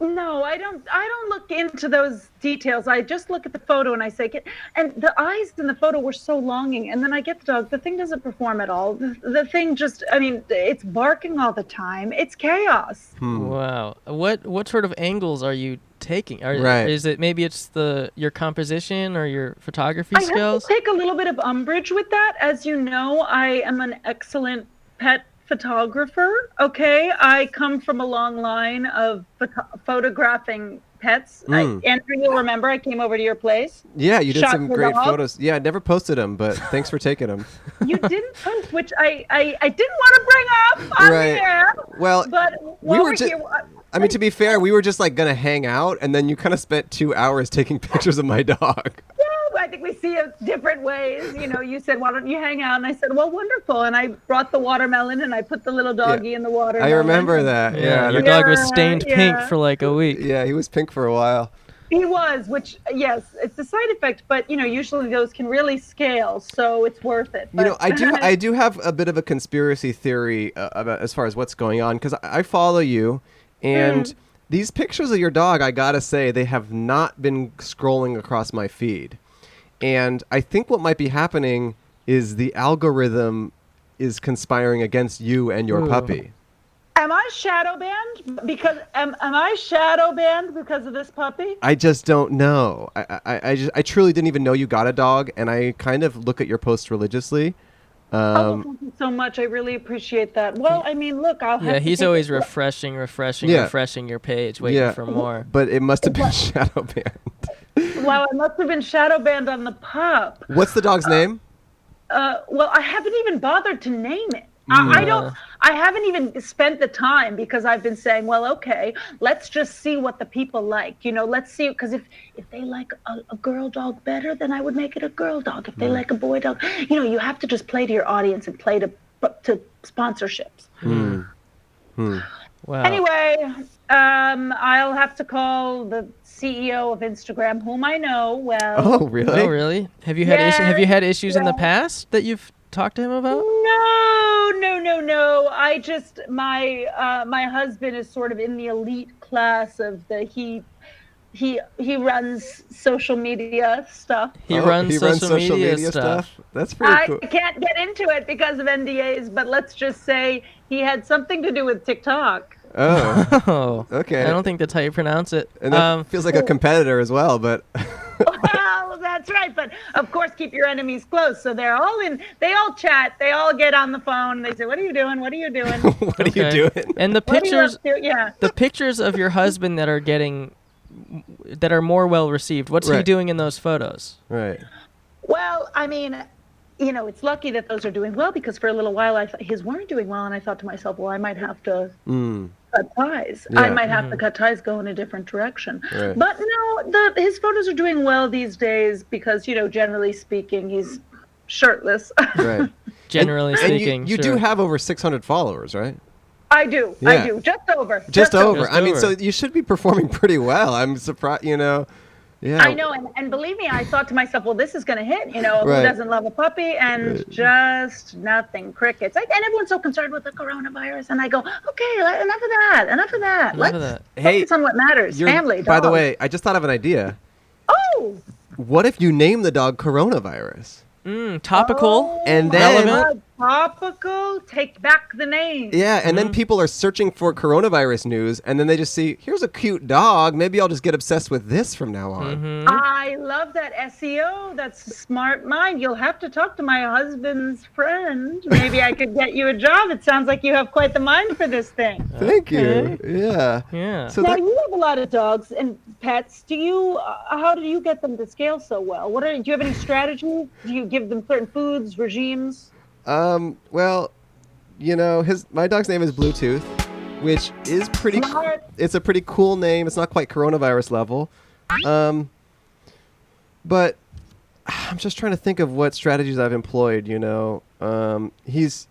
No, I don't look into those details. I just look at the photo and I say, and the eyes in the photo were so longing. And then I get the dog. The thing doesn't perform at all. The thing just, it's barking all the time. It's chaos. Wow. What sort of angles are you taking? Is it maybe it's your composition or your photography skills? I have to take a little bit of umbrage with that. As you know, I am an excellent pet photographer. Okay, I come from a long line of photographing pets. Andrew, you'll remember I came over to your place. Yeah, you did some great photos. Yeah, I never posted them, but thanks for taking them. You didn't post, which I didn't want to bring up on the air. Well, but we were just. I mean, to be fair, we were just like gonna hang out, and then you kind of spent 2 hours taking pictures of my dog. I think we see it different ways. You said, why don't you hang out? And I said, well, wonderful. And I brought the watermelon and I put the little doggy in the watermelon. I remember that. Yeah. Your dog was stained pink for like a week. Yeah, he was pink for a while. He was, which, yes, it's a side effect, but, usually those can really scale, so it's worth it. But, I do have a bit of a conspiracy theory about as far as what's going on, because I follow you, and these pictures of your dog, I gotta say, they have not been scrolling across my feed. And I think what might be happening is the algorithm is conspiring against you and your puppy. Am I shadow banned? Am I shadow banned because of this puppy? I just don't know. I truly didn't even know you got a dog, and I kind of look at your posts religiously. Thank you so much. I really appreciate that. Well, look, I'll have to. Yeah, he's always refreshing your page, waiting for more. But it must have been shadow banned. Well, I must have been shadow banned on the pup. What's the dog's name? Well, I haven't even bothered to name it. I haven't even spent the time because I've been saying, well, okay, let's just see what the people like. Let's see, because if they like a girl dog better, then I would make it a girl dog. If they like a boy dog, you have to just play to your audience and play to sponsorships. Wow. Anyway, I'll have to call the CEO of Instagram, whom I know well. Oh, really? Oh, really? Have you had issues in the past that you've talked to him about? No. I just my husband is sort of in the elite class of he runs social media stuff. He runs social media stuff. That's pretty cool. I can't get into it because of NDAs, but let's just say he had something to do with TikTok. Oh, okay. I don't think that's how you pronounce it. And that feels like a competitor as well, but. Well, that's right. But of course, keep your enemies close. So they all chat. They all get on the phone. They say, "What are you doing? What are you doing? What are you doing?" And the pictures of your husband that are more well received. What's he doing in those photos? Right. Well, it's lucky that those are doing well, because for a little while I thought his weren't doing well, and I thought to myself, well, I might have to cut ties. Yeah. I might have to cut ties, go in a different direction. Right. But no, his photos are doing well these days because, generally speaking, he's shirtless. Right. Generally speaking, you do have over 600 followers, right? I do. Yeah. I do. Just over. Just over. Just I mean, over. so you should be performing pretty well. I'm surprised, Yeah. I know, and believe me, I thought to myself, well, this is going to hit, who Right. doesn't love a puppy, and just nothing, crickets. And everyone's so concerned with the coronavirus, and I go, okay, enough of that. Let's focus on what matters, family, By the dog. way, I just thought of an idea. Oh! What if you name the dog Coronavirus? Topical. And then... relevant. Topical, take back the name. Yeah, and then people are searching for coronavirus news, and then they just see, here's a cute dog. Maybe I'll just get obsessed with this from now on. I love that SEO. That's a smart mind. You'll have to talk to my husband's friend. Maybe I could get you a job. It sounds like you have quite the mind for this thing. Thank you. Yeah. Yeah. So Now, you have a lot of dogs and pets. How do you get them to scale so well? Do you have any strategies? Do you give them certain foods, regimes? Well, my dog's name is Bluetooth, which is pretty. Smart. It's a pretty cool name. It's not quite coronavirus level, but I'm just trying to think of what strategies I've employed. He is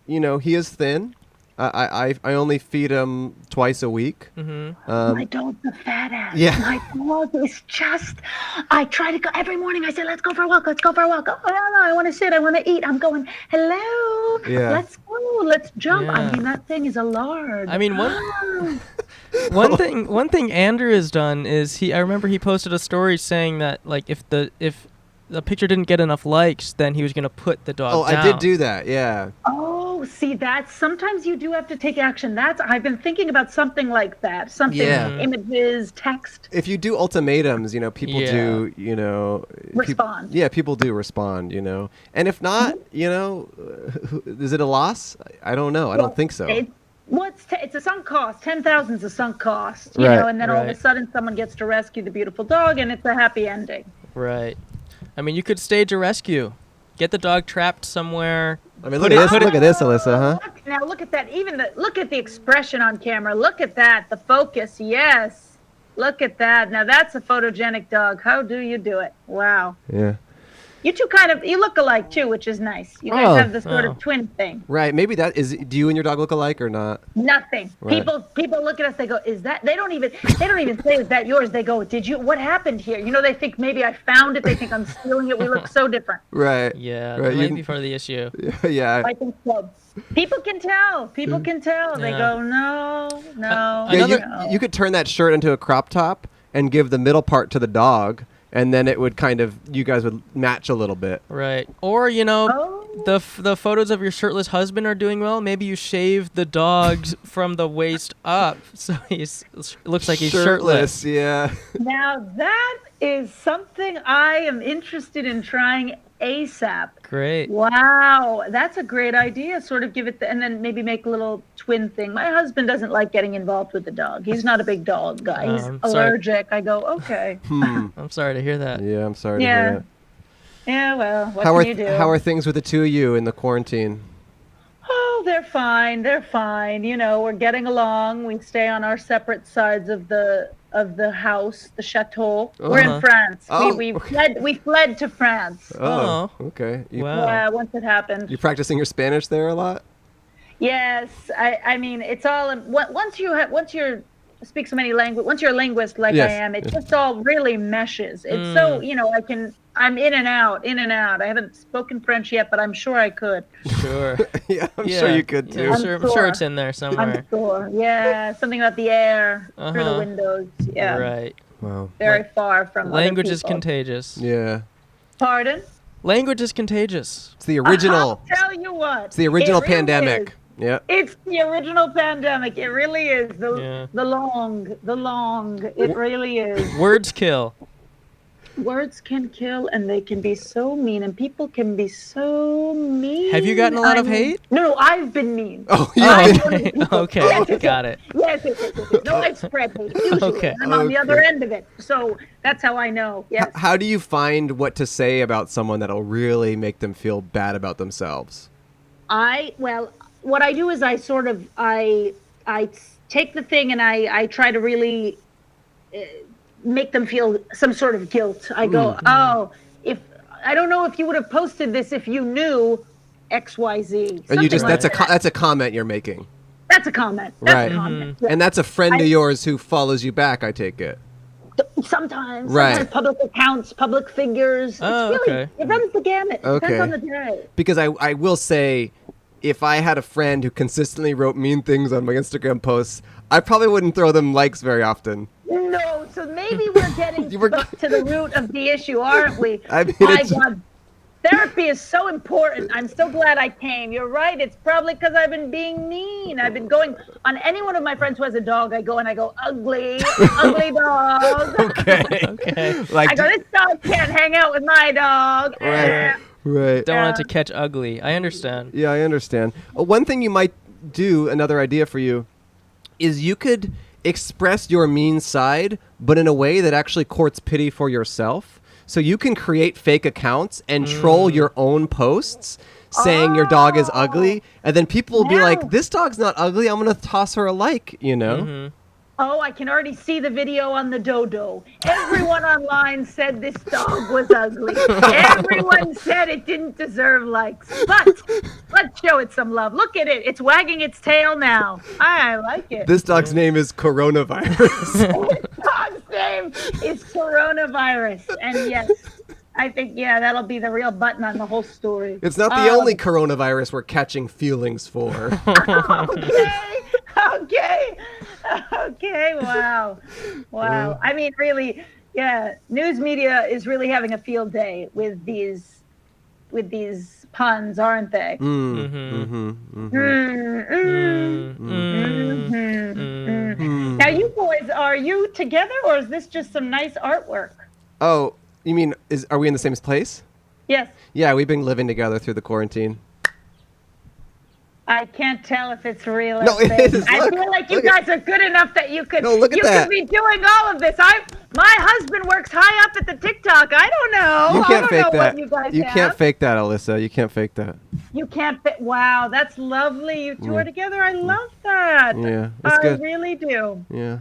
thin. I only feed him twice a week. My dog's a fat ass. Yeah. My dog is I try to go every morning. I say, let's go for a walk. Oh, no, I want to sit. I want to eat. I'm going, hello. Yeah. Let's go. Let's jump. Yeah. I mean, that thing is a lard. I mean, one thing Andrew has done is I remember he posted a story saying that if the picture didn't get enough likes, then he was going to put the dog down. I did do that. Yeah. Oh, see, that's sometimes you do have to take action. I've been thinking about something like that. Something, images, text. If you do ultimatums, people do, Respond. People do respond, And if not, is it a loss? I don't know. I don't think so. It's a sunk cost. 10,000 is a sunk cost, Right, and then all of a sudden someone gets to rescue the beautiful dog, and it's a happy ending. Right. I mean, you could stage a rescue. Get the dog trapped somewhere. I mean, look at this, Alyssa, huh? Now look at that. Look at the expression on camera. Look at that. The focus. Yes. Look at that. Now that's a photogenic dog. How do you do it? Wow. Yeah. You two you look alike too, which is nice. You guys have the sort of twin thing. Right. Maybe do you and your dog look alike or not? Nothing. Right. People look at us, they go, is that, they don't even say, is that yours? They go, what happened here? They think maybe I found it. They think I'm stealing it. We look so different. Right. Yeah, Right. that might be part of the issue. Yeah. I think so. People can tell. They go, no. Yeah, you could turn that shirt into a crop top and give the middle part to the dog, and then it would you guys would match a little bit. Right. Or, the photos of your shirtless husband are doing well. Maybe you shave the dogs from the waist up so looks like he's shirtless. Yeah. Now that is something I am interested in trying ASAP. Great. Wow, that's a great idea. Sort of give it, and then maybe make a little twin thing. My husband doesn't like getting involved with the dog. He's not a big dog guy. He's allergic. I go, okay. I'm sorry to hear that. Yeah, I'm sorry to hear that. Yeah, well, what can you do? How are things with the two of you in the quarantine? Oh, they're fine. We're getting along. We stay on our separate sides of the house, the chateau. We're in France. Oh. We fled to France. Oh, okay. Wow. Yeah, once it happened. You practicing your Spanish there a lot? Yes, I mean it's all once you speak so many languages. Once you're a linguist like I am, it just all really meshes. It's so I'm in and out. I haven't spoken French yet, but I'm sure I could. Sure. Yeah, I'm sure you could too. Yeah, I'm sure it's in there somewhere. I'm sure. Yeah, something about the air through the windows. Yeah. Right. Wow. Very far from language other is people. contagious. Yeah. Pardon? Language is contagious. It's the original. I'll tell you what. It's the original it really pandemic. is. Yeah. It's the original pandemic. It really is. The long. It really is. Words kill. Words can kill, and they can be so mean, and people can be so mean. Have you gotten a lot of hate? No, I've been mean. Oh, Okay. Okay. Got it. Yes. No, I've spread hate. Usually, Okay. I'm on the other end of it, so that's how I know. Yes. How do you find what to say about someone that'll really make them feel bad about themselves? What I do is I sort of I take the thing and I try to really make them feel some sort of guilt. I go, oh, if I don't know if you would have posted this if you knew XYZ. And you just like that's a comment you're making. That's a comment. That's Right. a comment. And that's a friend of yours who follows you back, I take it. Sometimes Right. public accounts, public figures. Oh, It's really, okay. it runs the gamut. It Okay. depends on the day. Because I will say, if I had a friend who consistently wrote mean things on my Instagram posts, I probably wouldn't throw them likes very often. No, so maybe we're getting You were- to the root of the issue, aren't we? I mean, My it's- God. Therapy is so important. I'm so glad I came. You're right. It's probably because I've been being mean. I've been going on any one of my friends who has a dog. I go, ugly, ugly dog. Okay. Like, I go, this dog can't hang out with my dog. Right. Right. Don't want it to catch ugly. I understand. Yeah, I understand. One thing you might do, another idea for you, is you could express your mean side, but in a way that actually courts pity for yourself. So you can create fake accounts and troll your own posts saying your dog is ugly. And then people will be like, this dog's not ugly. I'm going to toss her a like, you know? Mm-hmm. Oh, I can already see the video on the dodo. Everyone online said this dog was ugly. Everyone said it didn't deserve likes. But let's show it some love. Look at it. It's wagging its tail now. I like it. This dog's name is Coronavirus. This dog's name is Coronavirus. And yes, I think, that'll be the real button on the whole story. It's not the only coronavirus we're catching feelings for. Okay. Wow. I mean, really, news media is really having a field day with these puns, aren't they? Now, you boys, are you together, or is this just some nice artwork? Oh, you mean, are we in the same place? Yes. Yeah, we've been living together through the quarantine. I can't tell if it's real. No, or it fake. is. I Look, feel like you look at- guys are good enough that you could. No, look at you that. could be doing all of this. My husband works high up at the TikTok. I don't know. You can't I fake don't know that. What you guys You have. can't fake that, Alyssa. You can't fake that. You can't fit. Wow, that's lovely. You two are together. I love that. Yeah, that's good. I really do. Yeah.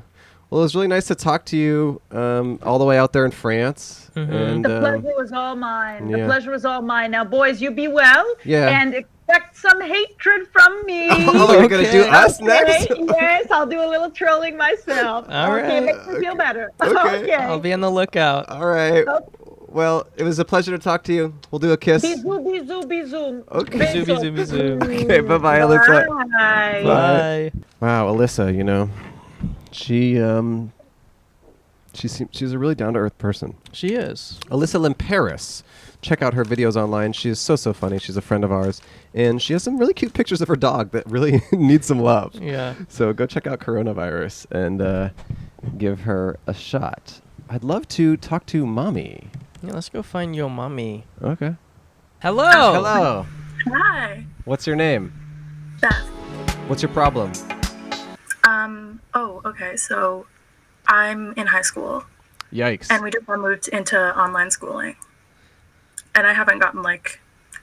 Well, it was really nice to talk to you all the way out there in France. And The pleasure was all mine. The yeah. pleasure was all mine. Now, boys, you be well. Yeah. And expect some hatred from me. oh, you're going to do us next? Yes, I'll do a little trolling myself. All okay, right. makes me feel better. Okay. I'll be on the lookout. All right. Well, it was a pleasure to talk to you. We'll do a kiss. Bisou. Okay. Bisou, bisou, bisou. Okay, bye-bye, Alyssa. Bye. Bye. Wow, Alyssa, you know, she's a really down-to-earth person. She is. Alyssa Limperis. Check out her videos online. She's so funny. She's a friend of ours. And she has some really cute pictures of her dog that really need some love. Yeah. So go check out Coronavirus and give her a shot. I'd love to talk to Mommy. Yeah, let's go find your mommy. Okay. Hello. Hello. Hi, What's your name? Beth. What's your problem? Okay, so I'm in high school Yikes. and we just moved into online schooling. And I haven't gotten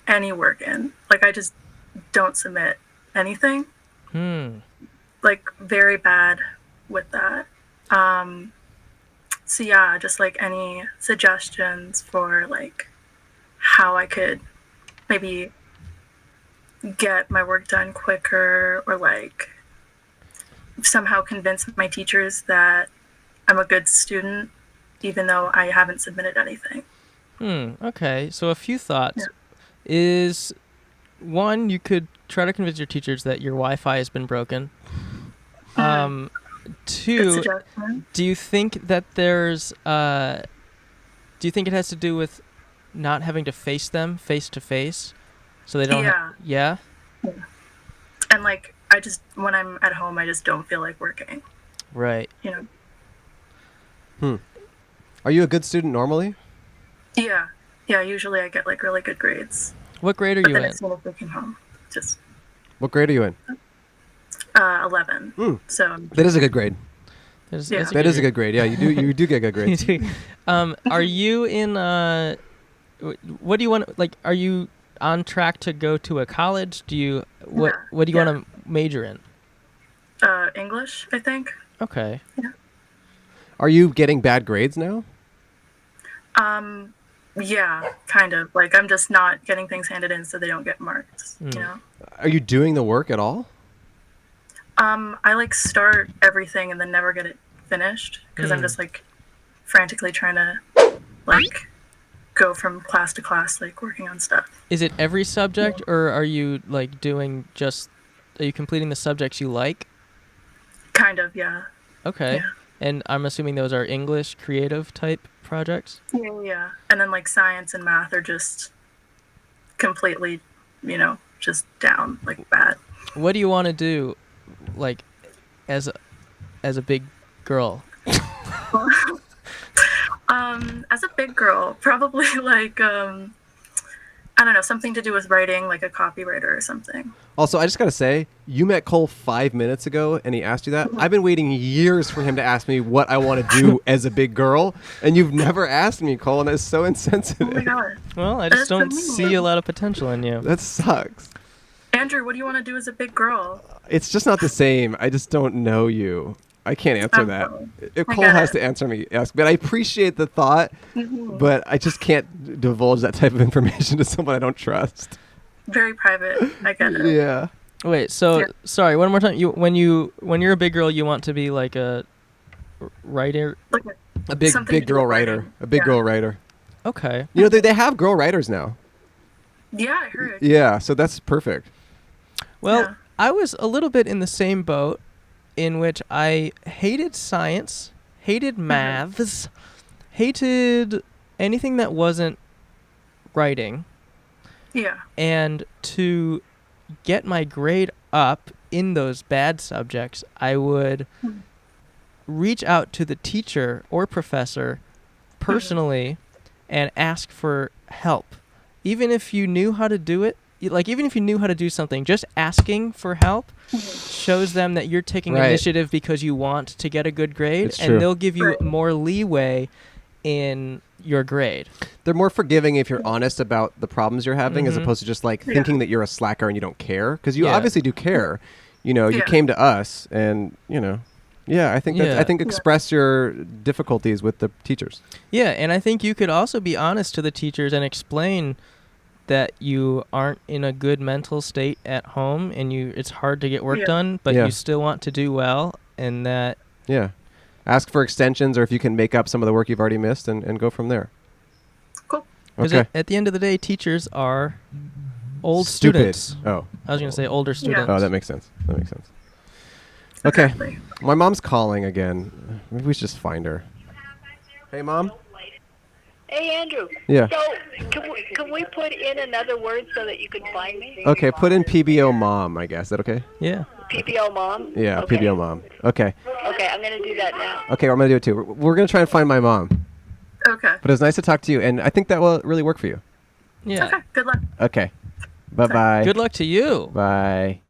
any work in. I just don't submit anything. Very bad with that. So yeah, just any suggestions for how I could maybe get my work done quicker, or somehow convince my teachers that I'm a good student even though I haven't submitted anything. Okay, so a few thoughts. Is one, you could try to convince your teachers that your Wi-Fi has been broken. Good Two, suggestion. do you think that do you think it has to do with not having to face them face to face, so they don't? Yeah. And I just, when I'm at home, I just don't feel like working. Right. You know. Are you a good student normally? Yeah. Yeah, usually I get like really good grades. What grade are But you then in? as soon as they came home, just What grade are you in? 11. So That is a good grade. Yeah. That is a good grade. Yeah, you do get good grades. Are you in what do you want, like, are you on track to go to a college? What do you want to major in? English, I think. Okay. Yeah. Are you getting bad grades now? Yeah, kind of. Like I'm just not getting things handed in so they don't get marked, you know? Are you doing the work at all? I like start everything and then never get it finished because I'm just like frantically trying to like go from class to class, like working on stuff. Is it every subject, or are you like are you completing the subjects you like? Kind of, yeah. Okay. Yeah. And I'm assuming those are English creative type projects? Yeah. And then like science and math are just completely, just down, like bad. What do you want to do, like, as a big girl? As a big girl, probably like I don't know, something to do with writing, like a copywriter or something. Also, I just got to say, you met Cole 5 minutes ago, and he asked you that. I've been waiting years for him to ask me what I want to do as a big girl, and you've never asked me, Cole, and that's so insensitive. Oh my god. Well, I just don't see a lot of potential in you. That sucks. Andrew, what do you want to do as a big girl? It's just not the same. I just don't know you. I can't answer that. If Cole has to answer me, ask. But I appreciate the thought, but I just can't divulge that type of information to someone I don't trust. Very private. I get it. Yeah. Wait, so sorry, one more time. When you're a big girl, you want to be like a writer? Like a big girl writer. A big girl writer. Okay. You know, they have girl writers now. Yeah, I heard. Yeah, so that's perfect. Well, I was a little bit in the same boat, in which I hated science, hated maths, hated anything that wasn't writing. Yeah. And to get my grade up in those bad subjects, I would reach out to the teacher or professor personally and ask for help. Even if you knew how to do it, even if you knew how to do something, just asking for help shows them that you're taking initiative because you want to get a good grade, It's and true. they'll give you more leeway in your grade. They're more forgiving if you're honest about the problems you're having, as opposed to just like thinking that you're a slacker and you don't care, because you obviously do care. You came to us, and I think express your difficulties with the teachers. Yeah, and I think you could also be honest to the teachers and explain that you aren't in a good mental state at home, and it's hard to get work done, but you still want to do well, and that ask for extensions, or if you can make up some of the work you've already missed, and go from there. Cool. Because at the end of the day, teachers are old Stupid. students. Oh, I was going to say older students. Oh, that makes sense. Okay, my mom's calling again. Maybe we should just find her. Hey, Mom. Hey, Andrew. Yeah. So, can we put in another word so that you can find me? Okay, put in PBO Mom, I guess. Is that okay? Yeah. PBO Mom? Yeah, Okay. PBO Mom. Okay. Okay, I'm going to do that now. Okay, I'm going to do it too. We're going to try and find my mom. Okay. But it was nice to talk to you, and I think that will really work for you. Yeah. Okay, good luck. Okay. Bye-bye. Good luck to you. Bye.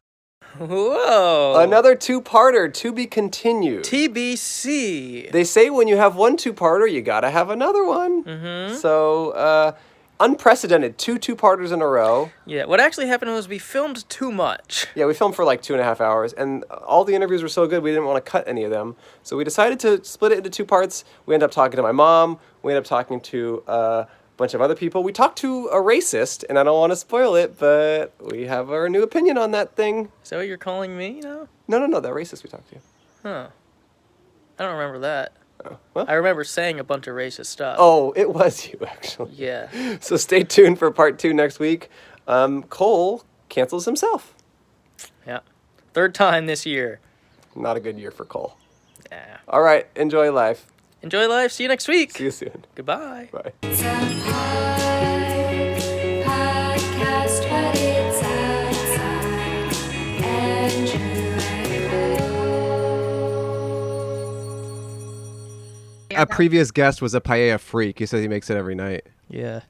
Whoa. Another two-parter to be continued. TBC. They say when you have one two-parter, you gotta have another one. Mm-hmm. So, unprecedented, two-parters in a row. Yeah, what actually happened was we filmed too much. Yeah, we filmed for like 2.5 hours, and all the interviews were so good we didn't want to cut any of them. So we decided to split it into two parts. We ended up talking to my mom. We ended up talking to bunch of other people. We talked to a racist, and I don't want to spoil it, but we have our new opinion on that thing. Is that what you're calling me now? No, that racist we talked to. Huh. I don't remember that. Oh, well. I remember saying a bunch of racist stuff. Oh, it was you, actually. Yeah. So stay tuned for part 2 next week. Cole cancels himself. Yeah. 3rd time this year. Not a good year for Cole. Yeah. All right, enjoy life. Enjoy life. See you next week. See you soon. Goodbye. Bye. It's a podcast, but it's outside. Andrew and Cole. A previous guest was a paella freak. He says he makes it every night. Yeah.